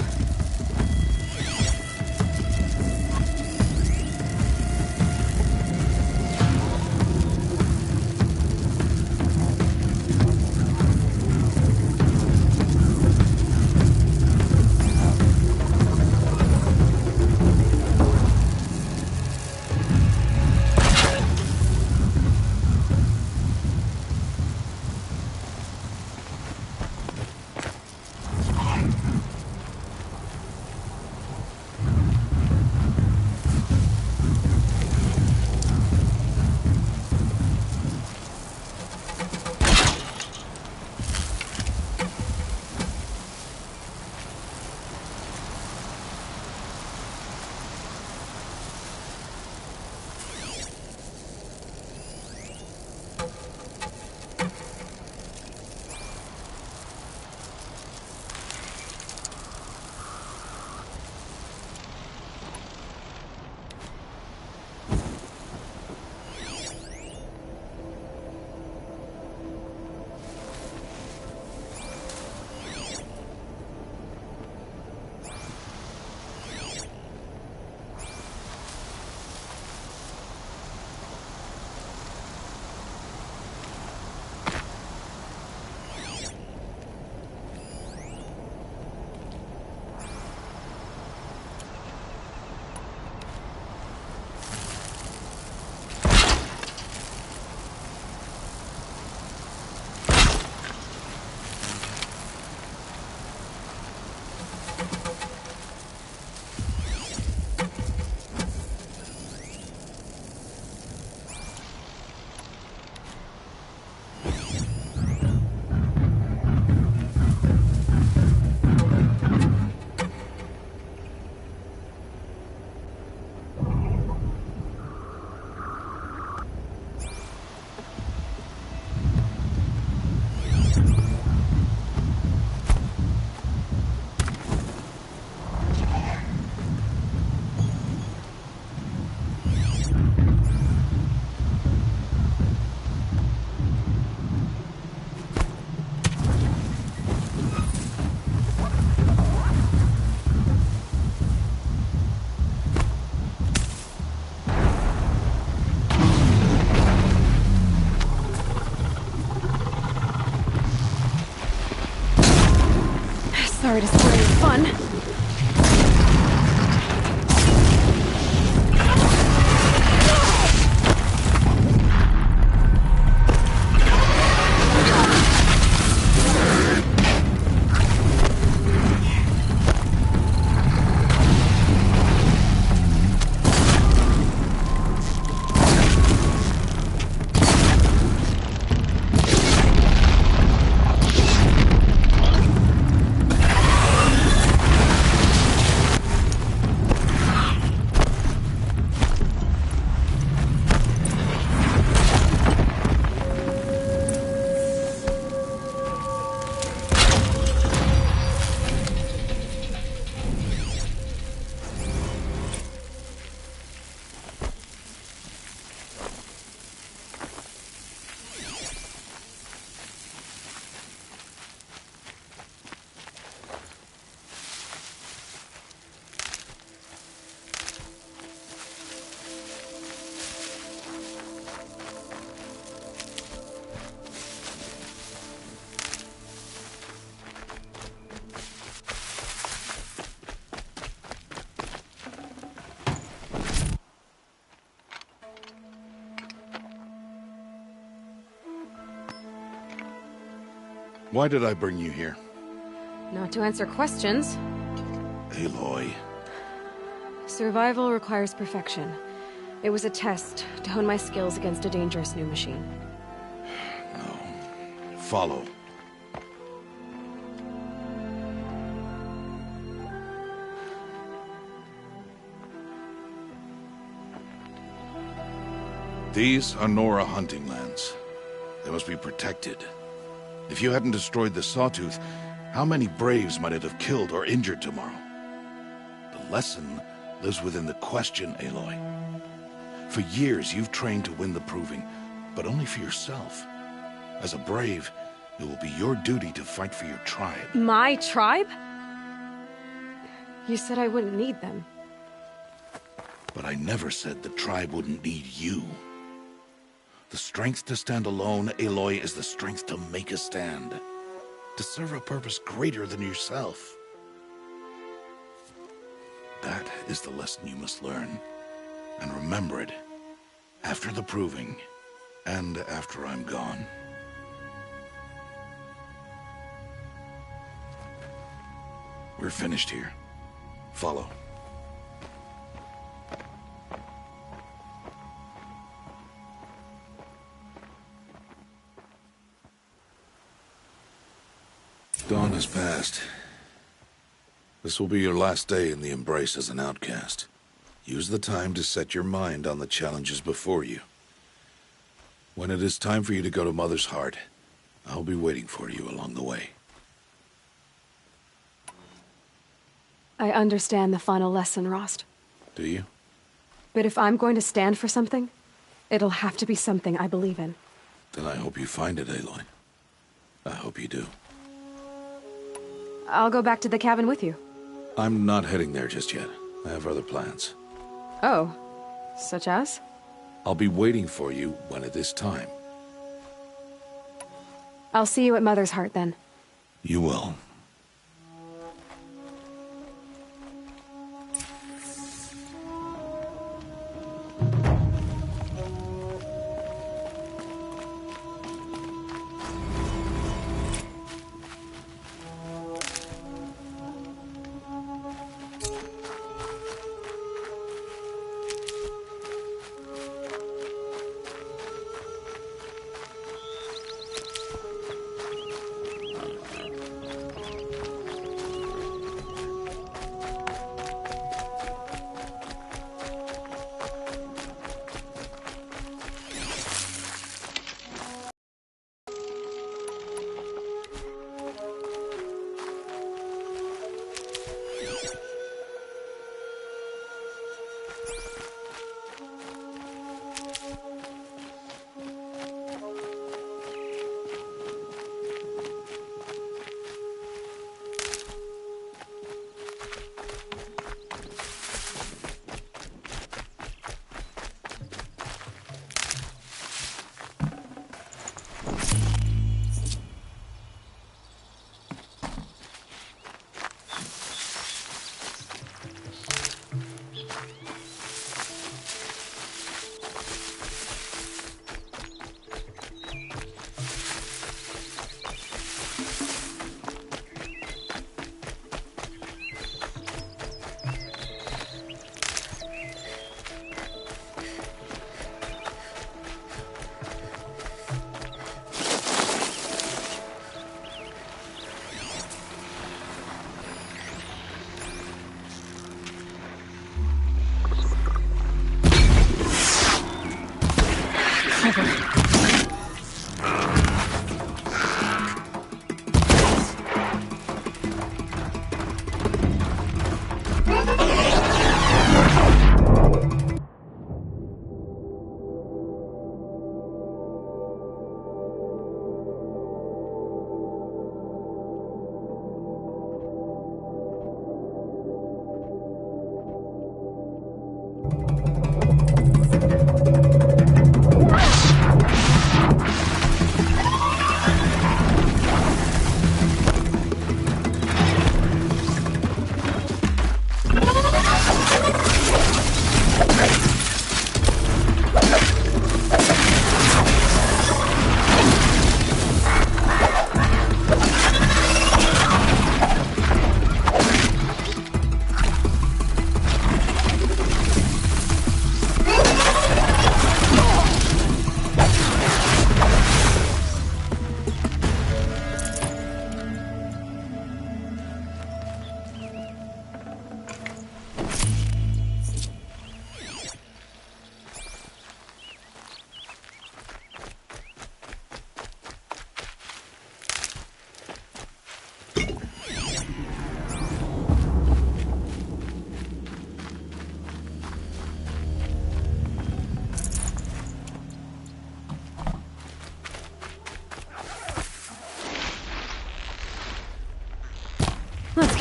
Sorry to spoil your fun. Why did I bring you here? Not to answer questions. Aloy. Survival requires perfection. It was a test to hone my skills against a dangerous new machine. No. Follow. These are Nora hunting lands. They must be protected. If you hadn't destroyed the Sawtooth, how many Braves might it have killed or injured tomorrow? The lesson lives within the question, Aloy. For years, you've trained to win the Proving, but only for yourself. As a Brave, it will be your duty to fight for your tribe. My tribe? You said I wouldn't need them. But I never said the tribe wouldn't need you. The strength to stand alone, Aloy, is the strength to make a stand. To serve a purpose greater than yourself. That is the lesson you must learn. And remember it. After the Proving. And after I'm gone. We're finished here. Follow. Dawn has passed. This will be your last day in the Embrace as an outcast. Use the time to set your mind on the challenges before you. When it is time for you to go to Mother's Heart, I'll be waiting for you along the way. I understand the final lesson, Rost. Do you? But if I'm going to stand for something, it'll have to be something I believe in. Then I hope you find it, Aloy. I hope you do. I'll go back to the cabin with you. I'm not heading there just yet. I have other plans. Oh, such as? I'll be waiting for you when it is time. I'll see you at Mother's Heart then. You will.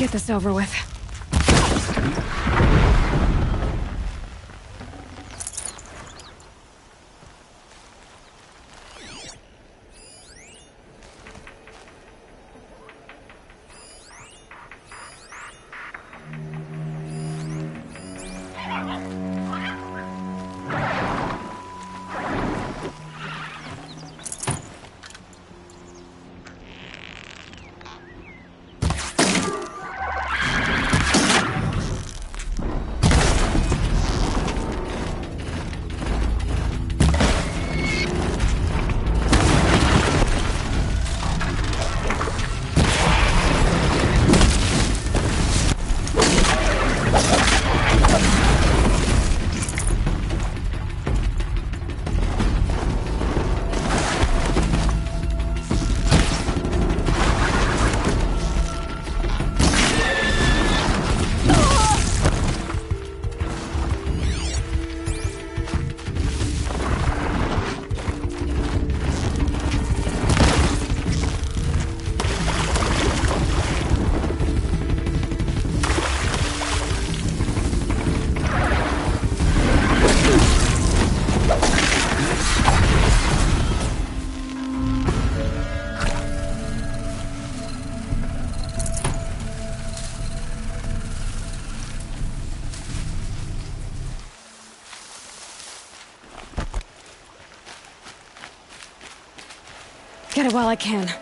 get this over with. Get it while I can.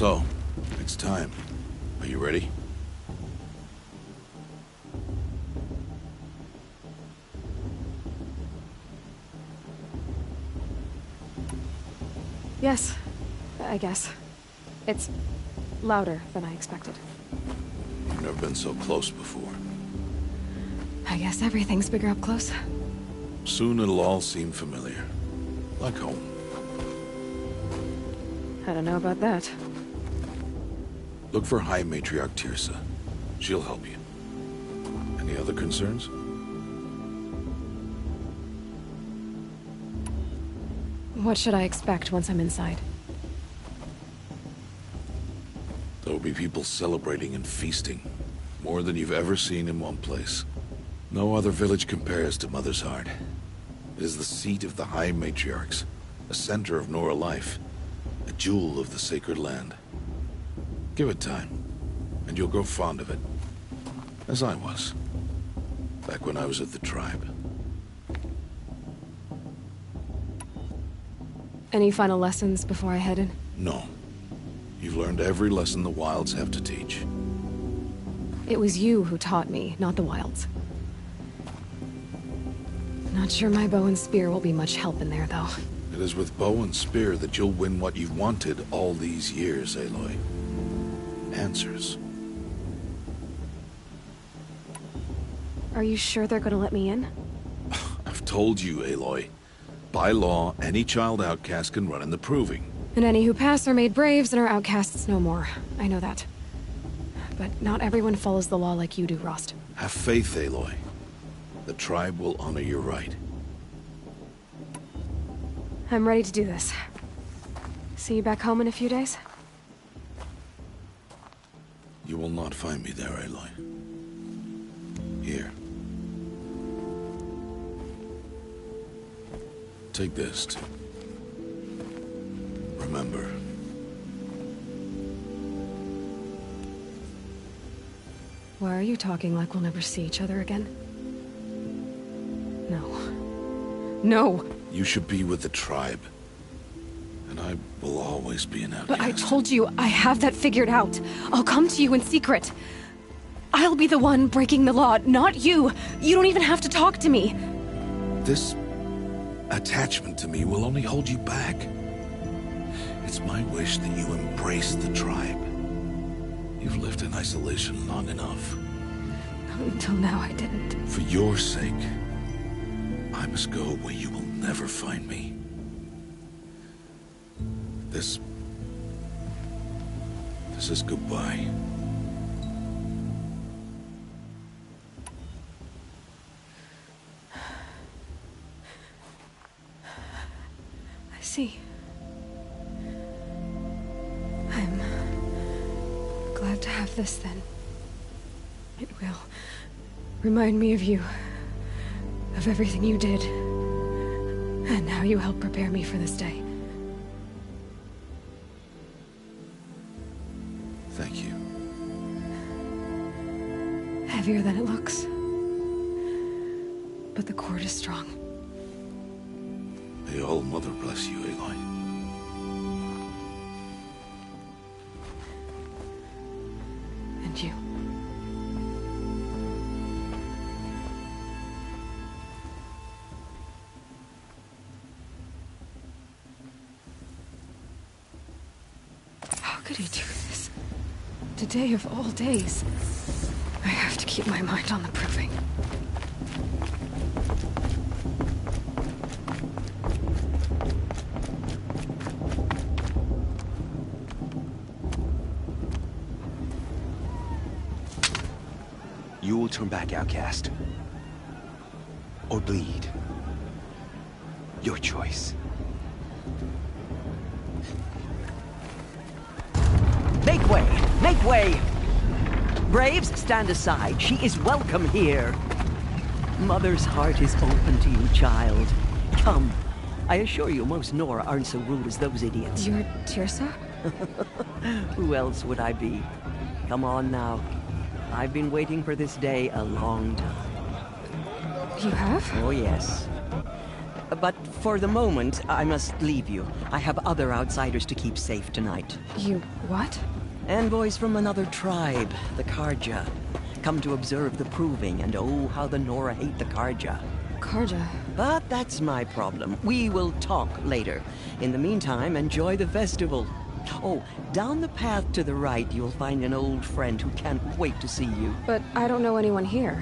So, it's time. Are you ready? Yes, I guess. It's louder than I expected. You've never been so close before. I guess everything's bigger up close. Soon it'll all seem familiar. Like home. I don't know about that. Look for High Matriarch Teersa. She'll help you. Any other concerns? What should I expect once I'm inside? There will be people celebrating and feasting. More than you've ever seen in one place. No other village compares to Mother's Heart. It is the seat of the High Matriarchs, a center of Nora life, a jewel of the sacred land. Give it time, and you'll grow fond of it. As I was, back when I was at the tribe. Any final lessons before I head in? No. You've learned every lesson the Wilds have to teach. It was you who taught me, not the Wilds. Not sure my bow and spear will be much help in there, though. It is with bow and spear that you'll win what you've wanted all these years, Aloy. Answers. Are you sure they're gonna let me in? I've told you, Aloy. By law, any child outcast can run in the Proving. And any who pass are made braves and are outcasts no more. I know that. But not everyone follows the law like you do, Rost. Have faith, Aloy. The tribe will honor your right. I'm ready to do this. See you back home in a few days? You will not find me there, Aloy. Here. Take this, too. Remember. Why are you talking like we'll never see each other again? No. No! You should be with the tribe. And I will always be an outcast. But I told you, I have that figured out. I'll come to you in secret. I'll be the one breaking the law, not you. You don't even have to talk to me. This attachment to me will only hold you back. It's my wish that you embrace the tribe. You've lived in isolation long enough. Until now, I didn't. For your sake, I must go where you will never find me. This is goodbye. I see. I'm glad to have this then. It will remind me of you, of everything you did, and how you helped prepare me for this day. Thank you. Heavier than it looks. But the cord is strong. May All Mother bless you, Aloy. And you. How could he do this? Today of all days. I have to keep my mind on the Proving. You will turn back, outcast. Or bleed. Your choice. Make way! Make way! Braves, stand aside. She is welcome here. Mother's heart is open to you, child. Come. I assure you, most Nora aren't so rude as those idiots. You're Teersa? Who else would I be? Come on now. I've been waiting for this day a long time. You have? Oh, yes. But for the moment, I must leave you. I have other outsiders to keep safe tonight. You what? Envoys from another tribe, the Carja. Come to observe the proving, and oh, how the Nora hate the Carja. Carja? But that's my problem. We will talk later. In the meantime, enjoy the festival. Oh, down the path to the right, you'll find an old friend who can't wait to see you. But I don't know anyone here.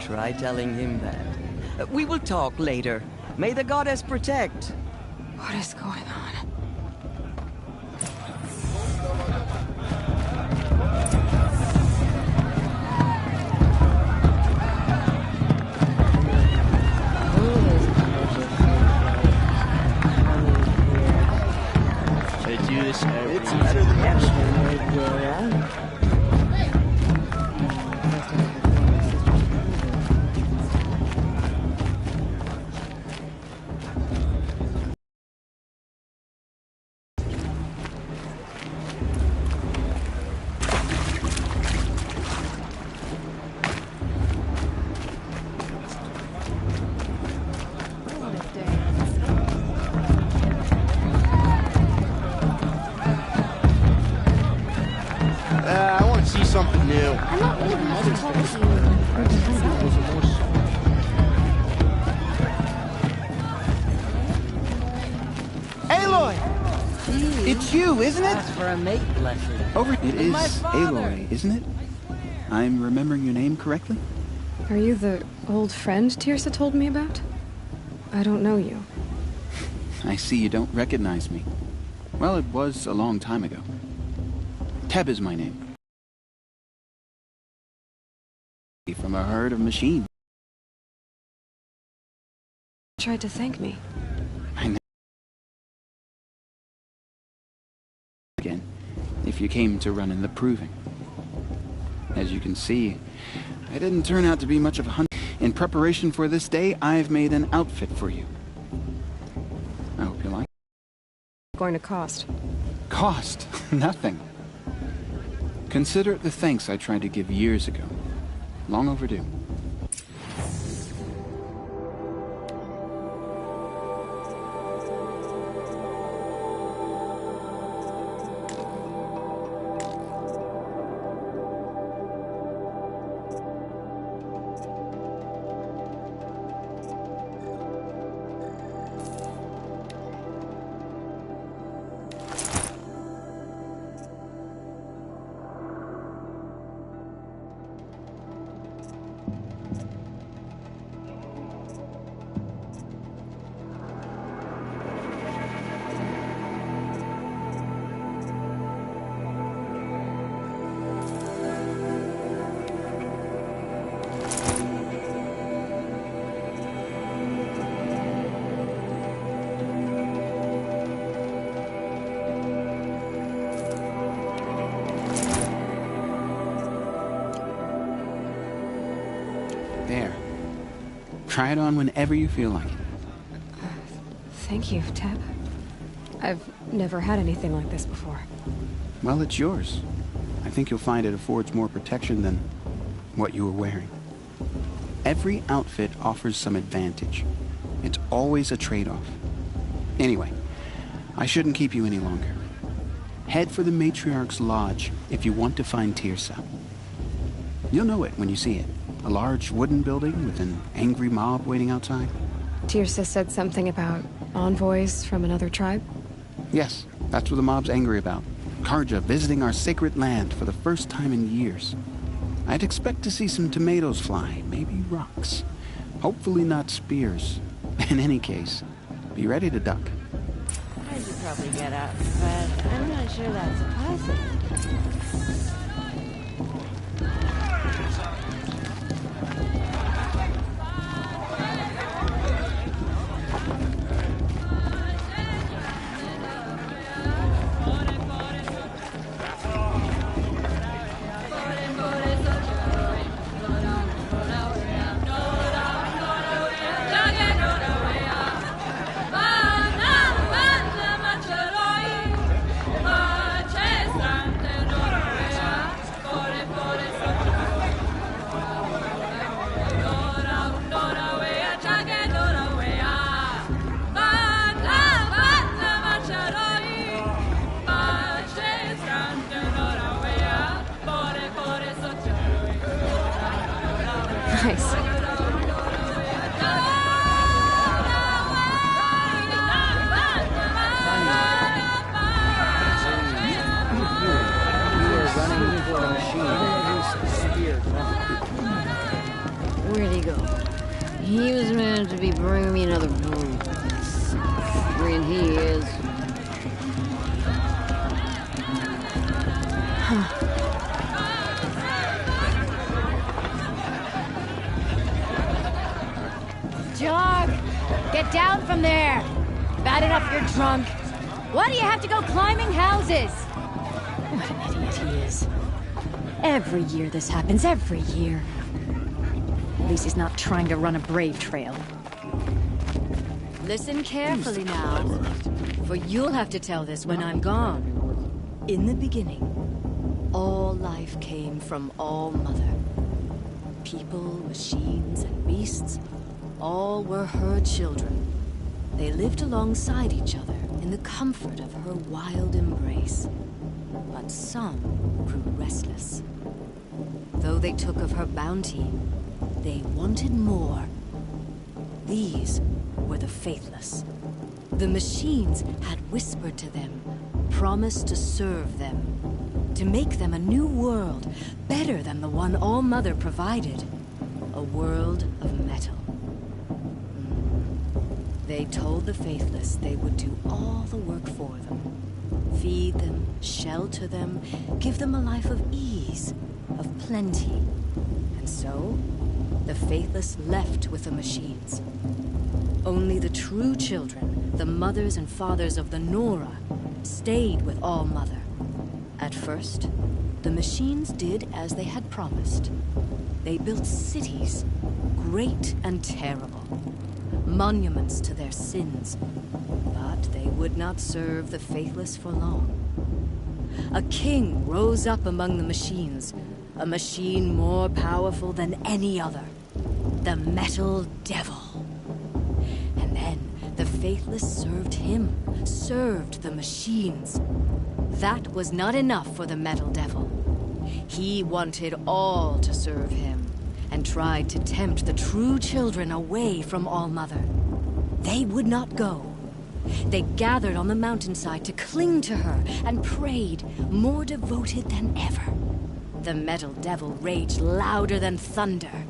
Try telling him that. We will talk later. May the goddess protect. What is going on? It's better than yesterday. I want to see something new. I'm not old enough to talk to you. Aloy! It's you, isn't it? Ask for a mate, Leslie. Over. It is Aloy, isn't it? I'm remembering your name correctly? Are you the old friend Tirsa told me about? I don't know you. I see you don't recognize me. Well, it was a long time ago. Teb is my name. From a herd of machines. Tried to thank me. I know. Again, if you came to run in the proving. As you can see, I didn't turn out to be much of a hunter. In preparation for this day, I've made an outfit for you. I hope you like it. Going to cost? Cost? Nothing. Consider it the thanks I tried to give years ago. Long overdue. There. Try it on whenever you feel like it. Thank you, Teb. I've never had anything like this before. Well, it's yours. I think you'll find it affords more protection than what you were wearing. Every outfit offers some advantage. It's always a trade-off. Anyway, I shouldn't keep you any longer. Head for the Matriarch's Lodge if you want to find Tirsa. You'll know it when you see it. A large wooden building with an angry mob waiting outside. Tirsa said something about envoys from another tribe? Yes, that's what the mob's angry about. Carja visiting our sacred land for the first time in years. I'd expect to see some tomatoes fly, maybe rocks. Hopefully not spears. In any case, be ready to duck. I should probably get up, but I'm not sure that's possible. Nice. Where'd he go? He was meant to be bringing me another brew. And he is. Jog! Get down from there! Bad enough you're drunk. Why do you have to go climbing houses? What an idiot he is. Every year this happens, every year. At least he's not trying to run a brave trail. Listen carefully now, for you'll have to tell this when I'm gone. In the beginning, all life came from All Mother. People, machines, and beasts, all were her children. They lived alongside each other in the comfort of her wild embrace. But some grew restless. Though they took of her bounty, they wanted more. These were the faithless. The machines had whispered to them, promised to serve them, to make them a new world, better than the one All Mother provided. A world of metal. They told the faithless they would do all the work for them. Feed them, shelter them, give them a life of ease, of plenty. And so, the faithless left with the machines. Only the true children, the mothers and fathers of the Nora, stayed with All Mother. At first, the machines did as they had promised. They built cities, great and terrible. Monuments to their sins. But they would not serve the faithless for long. A king rose up among the machines, a machine more powerful than any other. The Metal Devil. And then the faithless served him, served the machines. That was not enough for the Metal Devil. He wanted all to serve him, and tried to tempt the true children away from All Mother. They would not go. They gathered on the mountainside to cling to her and prayed, more devoted than ever. The Metal Devil raged louder than thunder.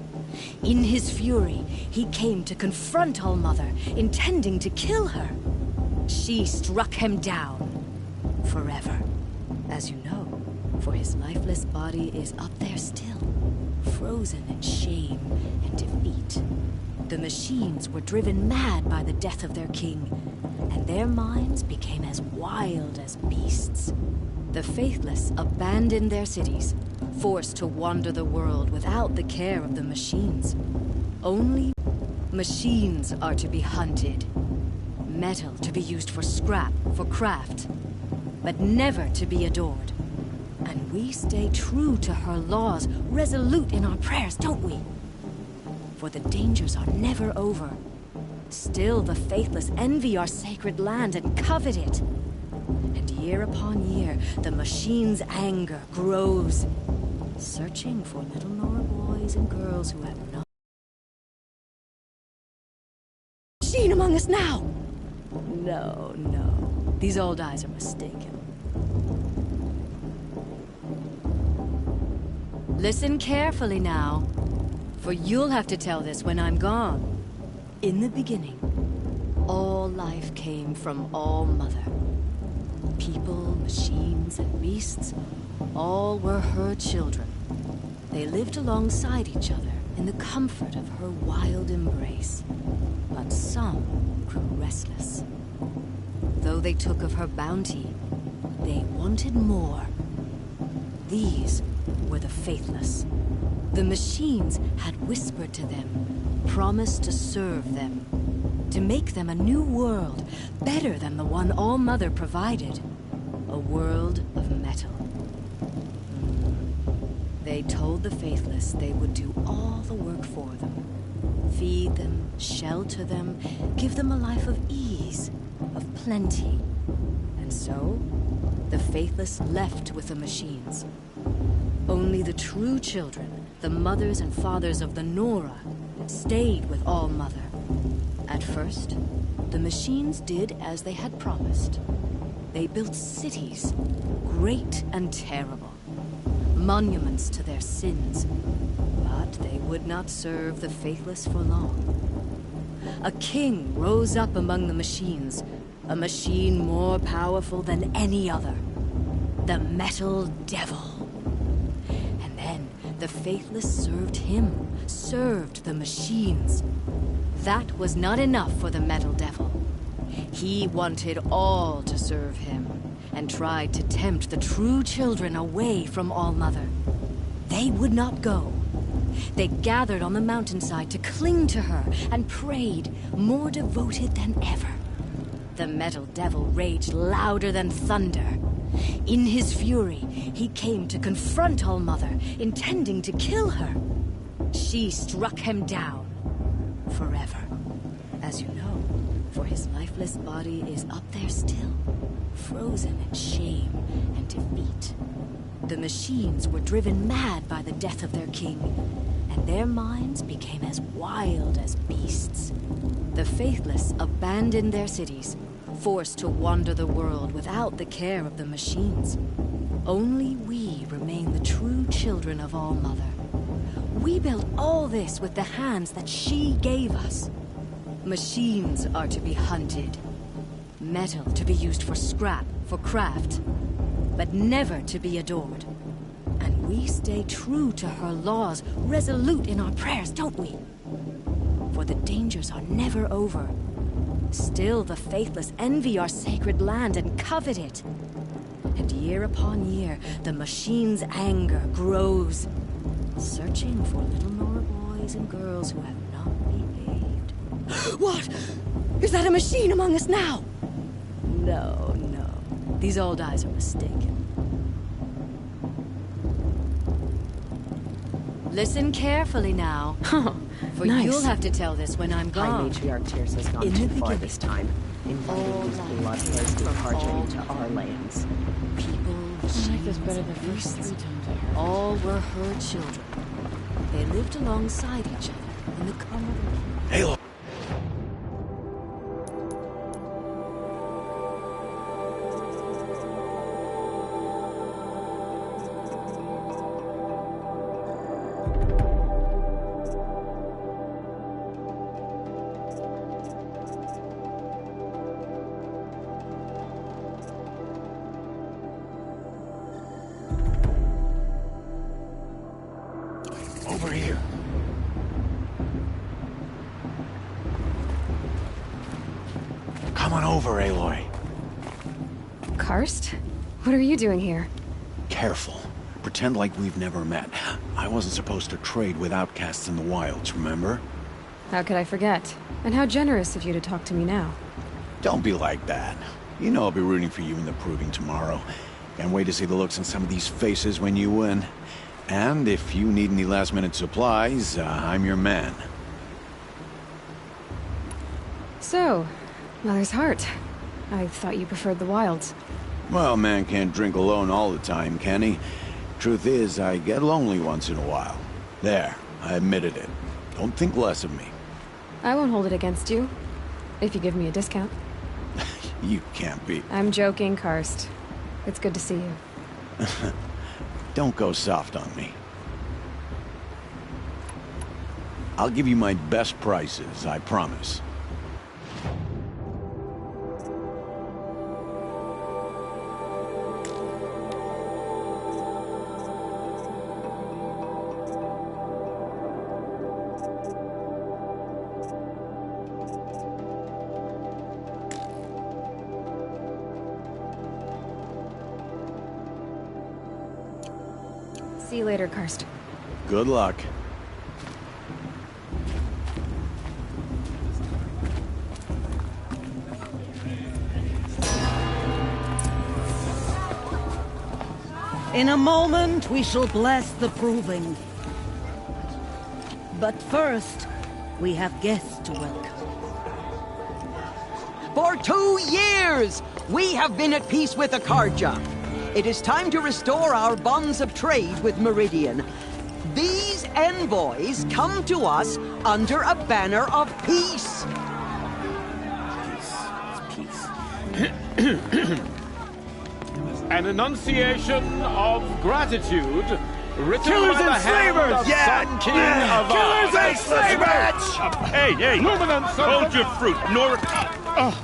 In his fury, he came to confront All Mother, intending to kill her. She struck him down. Forever. As you know, for his lifeless body is up there still, frozen in shame and defeat. The machines were driven mad by the death of their king, and their minds became as wild as beasts. The faithless abandoned their cities, forced to wander the world without the care of the machines. Only machines are to be hunted. Metal to be used for scrap, for craft, but never to be adored. And we stay true to her laws, resolute in our prayers, don't we? For the dangers are never over. Still the faithless envy our sacred land and covet it. And year upon year, the machine's anger grows, searching for little Nora boys and girls who have no machine among us now! No, no. These old eyes are mistaken. Listen carefully now, for you'll have to tell this when I'm gone. In the beginning, all life came from All Mother. People, machines, and beasts, all were her children. They lived alongside each other in the comfort of her wild embrace. But some grew restless. Though they took of her bounty, they wanted more. These were the faithless. The machines had whispered to them, promised to serve them, to make them a new world, better than the one All Mother provided. A world of metal. They told the faithless they would do all the work for them. Feed them, shelter them, give them a life of ease, of plenty. And so, the faithless left with the machines. Only the true children, the mothers and fathers of the Nora, stayed with All-Mother. At first, the machines did as they had promised. They built cities, great and terrible, monuments to their sins. But they would not serve the faithless for long. A king rose up among the machines, a machine more powerful than any other. The Metal Devil. And then the faithless served him, served the machines. That was not enough for the Metal Devil. He wanted all to serve him, and tried to tempt the true children away from All-Mother. They would not go. They gathered on the mountainside to cling to her and prayed, more devoted than ever. The Metal Devil raged louder than thunder. In his fury, he came to confront All-Mother, intending to kill her. She struck him down. Forever. As you know, for his lifeless body is up there still, frozen in shame and defeat. The machines were driven mad by the death of their king, and their minds became as wild as beasts. The faithless abandoned their cities, forced to wander the world without the care of the machines. Only we remain the true children of All-Mother. We built all this with the hands that she gave us. Machines are to be hunted. Metal to be used for scrap, for craft. But never to be adored. And we stay true to her laws, resolute in our prayers, don't we? For the dangers are never over. Still the faithless envy our sacred land and covet it. And year upon year, the machine's anger grows, searching for little Nora boys and girls who have not behaved. What? Is that a machine among us now? No, no. These old eyes are mistaken. Listen carefully now. For nice. You'll have to tell this when I'm gone. High Matriarch Tears has gone In too the far beginning, this time, inviting these bloodthirsty Carja into our lands. People, I like this better than the first 3 times I heard. all were her children. They lived alongside each other in the common. Hey, look. Over here. Come on over, Aloy. Karst? What are you doing here? Careful. Pretend like we've never met. I wasn't supposed to trade with outcasts in the wilds, remember? How could I forget? And how generous of you to talk to me now. Don't be like that. You know I'll be rooting for you in the proving tomorrow. Can't wait to see the looks on some of these faces when you win. And if you need any last-minute supplies, I'm your man. So, Mother's Heart. I thought you preferred the wilds. Well, man can't drink alone all the time, can he? Truth is, I get lonely once in a while. There, I admitted it. Don't think less of me. I won't hold it against you. If you give me a discount. You can't be. I'm joking, Karst. It's good to see you. Don't go soft on me. I'll give you my best prices, I promise. See you later, Karst. Good luck. In a moment, we shall bless the proving. But first, we have guests to welcome. For 2 years, we have been at peace with the Carja. it is time to restore our bonds of trade with Meridian. These envoys come to us under a banner of peace. An enunciation of gratitude written Killers by the and hand slavers! of Yeah! Sun King Avad. Killers and slavers! Hey! Luminance Hold your fruit,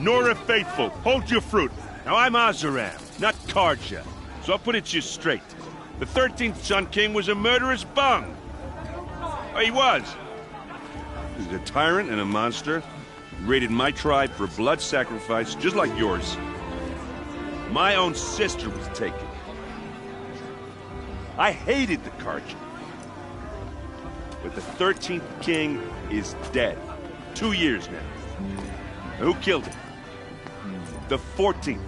Nora Faithful, hold your fruit. Now I'm Azaram, not Karja, so I'll put it to you straight. The 13th Sun King was a murderous bung. Oh, he was. He was a tyrant and a monster. He raided my tribe for blood sacrifice, just like yours. My own sister was taken. I hated the Karja. But the 13th king is dead. 2 years now. Now, who killed him? The 14th.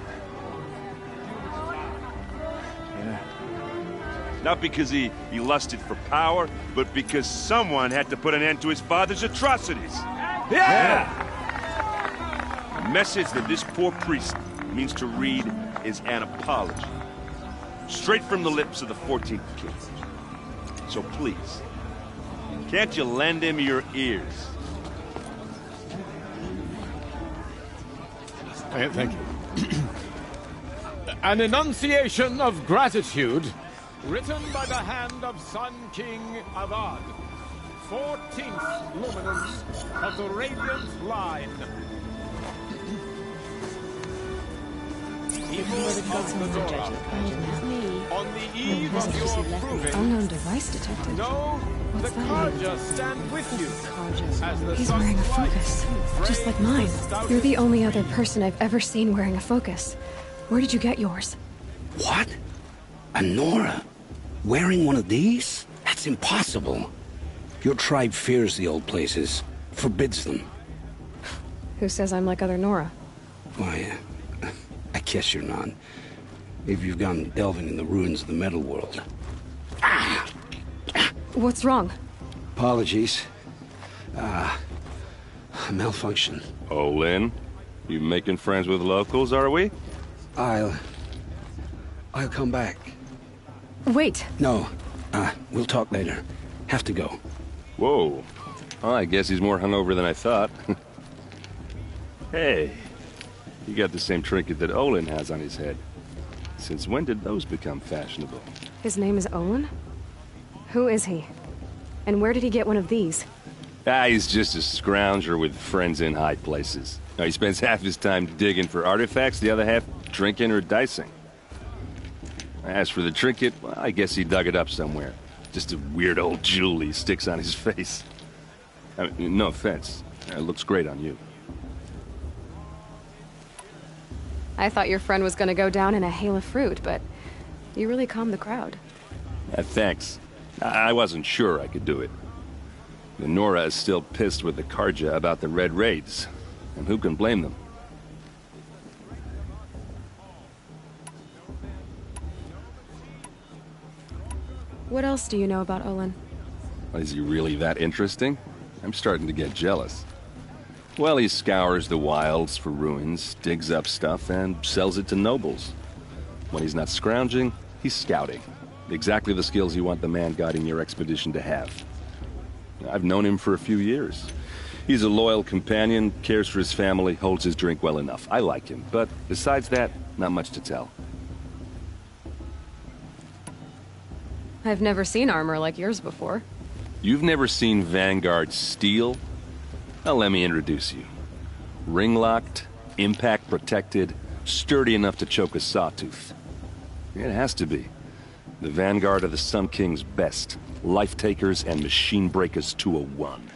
Not because he lusted for power, but because someone had to put an end to his father's atrocities. Yeah! The message that this poor priest means to read is an apology. Straight from the lips of the 14th king. So please, can't you lend him your ears? Thank you. An enunciation of gratitude written by the hand of Sun King Avad, 14th luminance of the Radiant Line. On the eve of your proving, Unknown device detected. no, the What's that Karja stand with you. As the He's wearing a focus, just like mine. You're the only other person I've ever seen wearing a focus. Where did you get yours? What? A Nora? Wearing one of these? That's impossible. Your tribe fears the old places, forbids them. Who says I'm like other Nora? Why, I guess you're not. If you've gone delving in the ruins of the metal world. What's wrong? Apologies. Malfunction. Oh, Lynn? You making friends with locals, are we? I'll come back. Wait. No. We'll talk later. Have to go. Whoa. Well, I guess he's more hungover than I thought. Hey. You got the same trinket that Olin has on his head. Since when did those become fashionable? His name is Olin? Who is he? And where did he get one of these? He's just a scrounger with friends in high places. Now, he spends half his time digging for artifacts, the other half drinking or dicing. As for the trinket, well, I guess he dug it up somewhere. Just a weird old jewel he sticks on his face. I mean, no offense. It looks great on you. I thought your friend was gonna go down in a hail of fruit, but you really calmed the crowd. Thanks. I wasn't sure I could do it. The Nora is still pissed with the Karja about the Red Raids, and who can blame them? What else do you know about Olin? Is he really that interesting? I'm starting to get jealous. Well, he scours the wilds for ruins, digs up stuff, and sells it to nobles. When he's not scrounging, he's scouting. Exactly the skills you want the man guiding your expedition to have. I've known him for a few years. He's a loyal companion, cares for his family, holds his drink well enough. I like him, but besides that, not much to tell. I've never seen armor like yours before. You've never seen Vanguard steel? Well, let me introduce you. Ring-locked, impact-protected, sturdy enough to choke a sawtooth. It has to be. The Vanguard of the Sun King's best. Life-takers and machine-breakers to a one.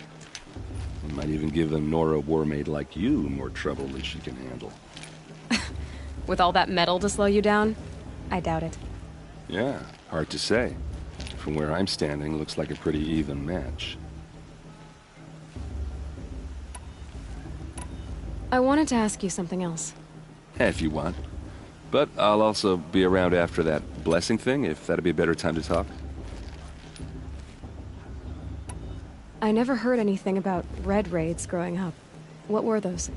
It might even give a Nora Warmaid like you more trouble than she can handle. With all that metal to slow you down? I doubt it. Yeah, hard to say. From where I'm standing, looks like a pretty even match. I wanted to ask you something else. If you want. But I'll also be around after that blessing thing, if that'd be a better time to talk. I never heard anything about Red Raids growing up. What were those?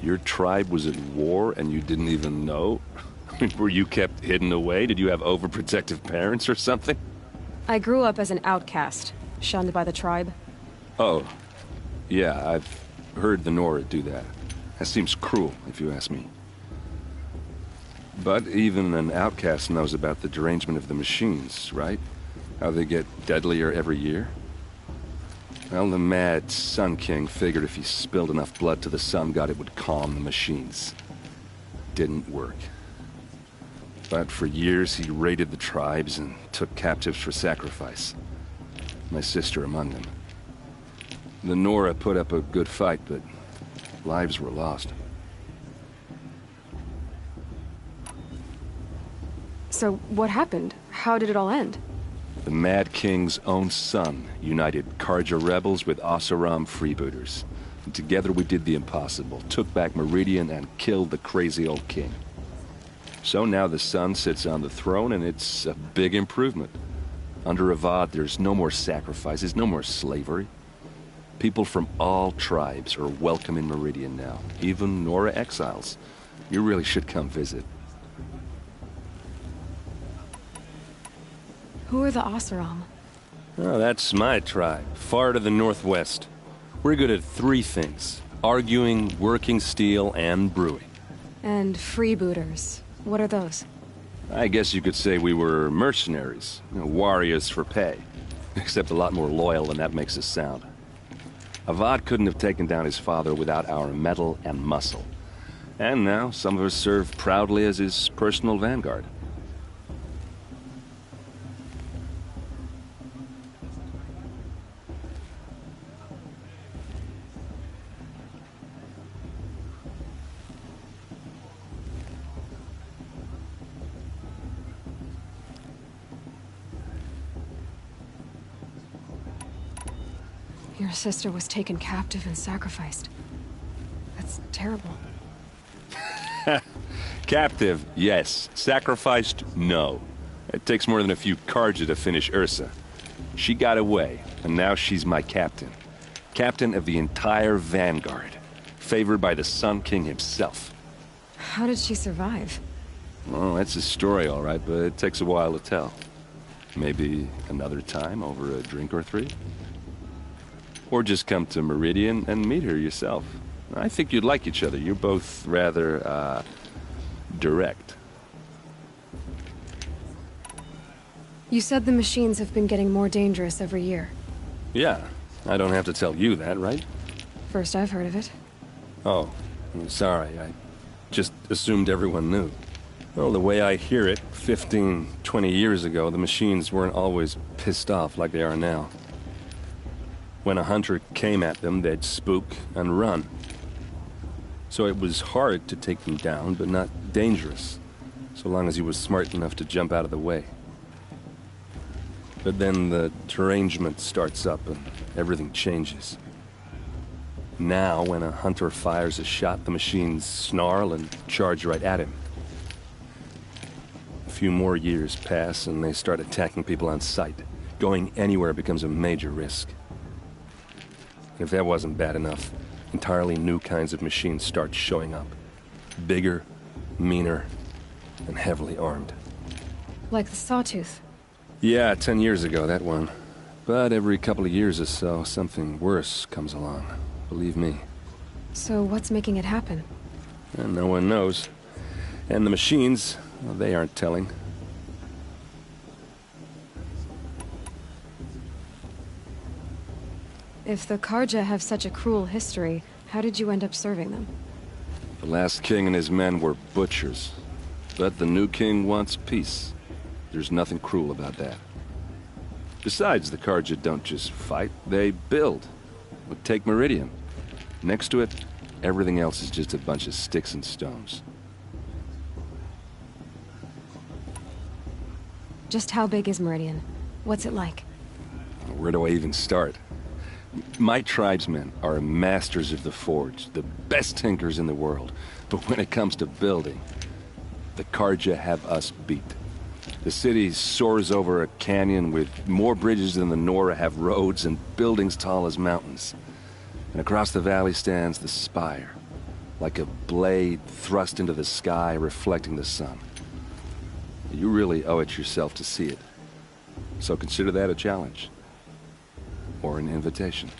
Your tribe was at war and you didn't even know? Were you kept hidden away? Did you have overprotective parents or something? I grew up as an outcast, shunned by the tribe. Oh, yeah, I've heard the Nora do that. That seems cruel, if you ask me. But even an outcast knows about the derangement of the machines, right? How they get deadlier every year? Well, the mad Sun King figured if he spilled enough blood to the Sun God, it would calm the machines. Didn't work. But for years, he raided the tribes and took captives for sacrifice. My sister among them. The Nora put up a good fight, but lives were lost. So, what happened? How did it all end? The Mad King's own son united Carja rebels with Oseram freebooters. And together we did the impossible, took back Meridian and killed the crazy old king. So now the son sits on the throne and it's a big improvement. Under Avad, there's no more sacrifices, no more slavery. People from all tribes are welcome in Meridian now, even Nora exiles. You really should come visit. Who are the Oseram? Oh, that's my tribe, far to the northwest. We're good at 3 things: arguing, working steel, and brewing. And freebooters. What are those? I guess you could say we were mercenaries, warriors for pay. Except a lot more loyal than that makes us sound. Avad couldn't have taken down his father without our metal and muscle. And now some of us serve proudly as his personal vanguard. Your sister was taken captive and sacrificed. That's terrible. Captive, yes. Sacrificed, no. It takes more than a few Carja to finish Ursa. She got away, and now she's my captain. Captain of the entire Vanguard. Favored by the Sun King himself. How did she survive? Well, that's a story, all right, but it takes a while to tell. Maybe another time over a drink or 3? Or just come to Meridian and meet her yourself. I think you'd like each other. You're both rather, direct. You said the machines have been getting more dangerous every year. Yeah, I don't have to tell you that, right? First I've heard of it. Oh, I'm sorry. I just assumed everyone knew. Well, the way I hear it, 15, 20 years ago, the machines weren't always pissed off like they are now. When a hunter came at them, they'd spook and run. So it was hard to take them down, but not dangerous, so long as he was smart enough to jump out of the way. But then the derangement starts up and everything changes. Now, when a hunter fires a shot, the machines snarl and charge right at him. A few more years pass and they start attacking people on sight. Going anywhere becomes a major risk. If that wasn't bad enough, entirely new kinds of machines start showing up. Bigger, meaner, and heavily armed. Like the Sawtooth. Yeah, 10 years ago, that one. But every couple of years or so, something worse comes along. Believe me. So what's making it happen? And no one knows. And the machines, well, they aren't telling. If the Carja have such a cruel history, how did you end up serving them? The last king and his men were butchers. But the new king wants peace. There's nothing cruel about that. Besides, the Carja don't just fight, they build. But take Meridian. Next to it, everything else is just a bunch of sticks and stones. Just how big is Meridian? What's it like? Where do I even start? My tribesmen are masters of the forge, the best tinkers in the world. But when it comes to building, the Carja have us beat. The city soars over a canyon with more bridges than the Nora have roads and buildings tall as mountains. And across the valley stands the spire, like a blade thrust into the sky reflecting the sun. You really owe it yourself to see it. So consider that a challenge. Or an invitation.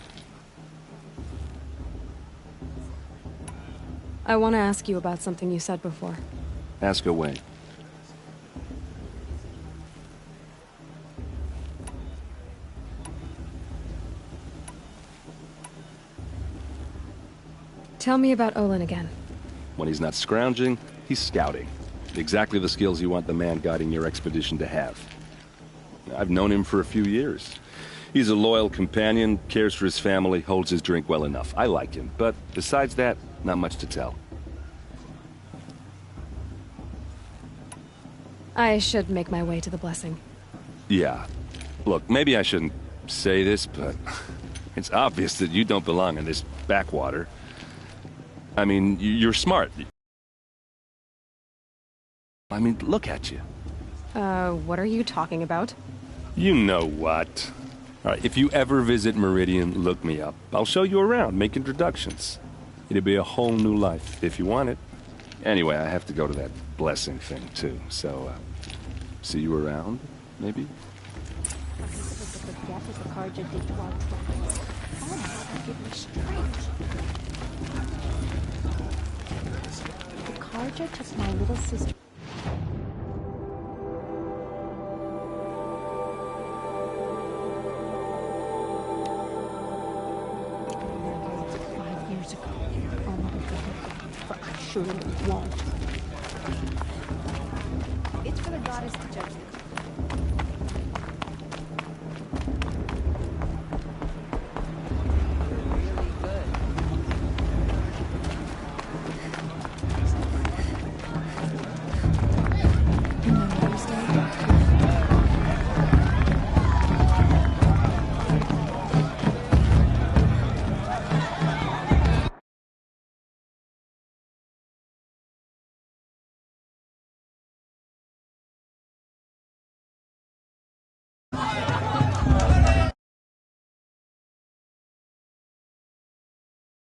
I want to ask you about something you said before. Ask away. Tell me about Olin again. When he's not scrounging, he's scouting. Exactly the skills you want the man guiding your expedition to have. I've known him for a few years. He's a loyal companion, cares for his family, holds his drink well enough. I like him, but besides that, not much to tell. I should make my way to the blessing. Yeah. Look, maybe I shouldn't say this, but it's obvious that you don't belong in this backwater. I mean, you're smart. I mean, look at you. What are you talking about? You know what. All right, if you ever visit Meridian, look me up. I'll show you around, make introductions. It'll be a whole new life, if you want it. Anyway, I have to go to that blessing thing, too. So, see you around, maybe? The Carja took my little sister. It's for the goddess to judge the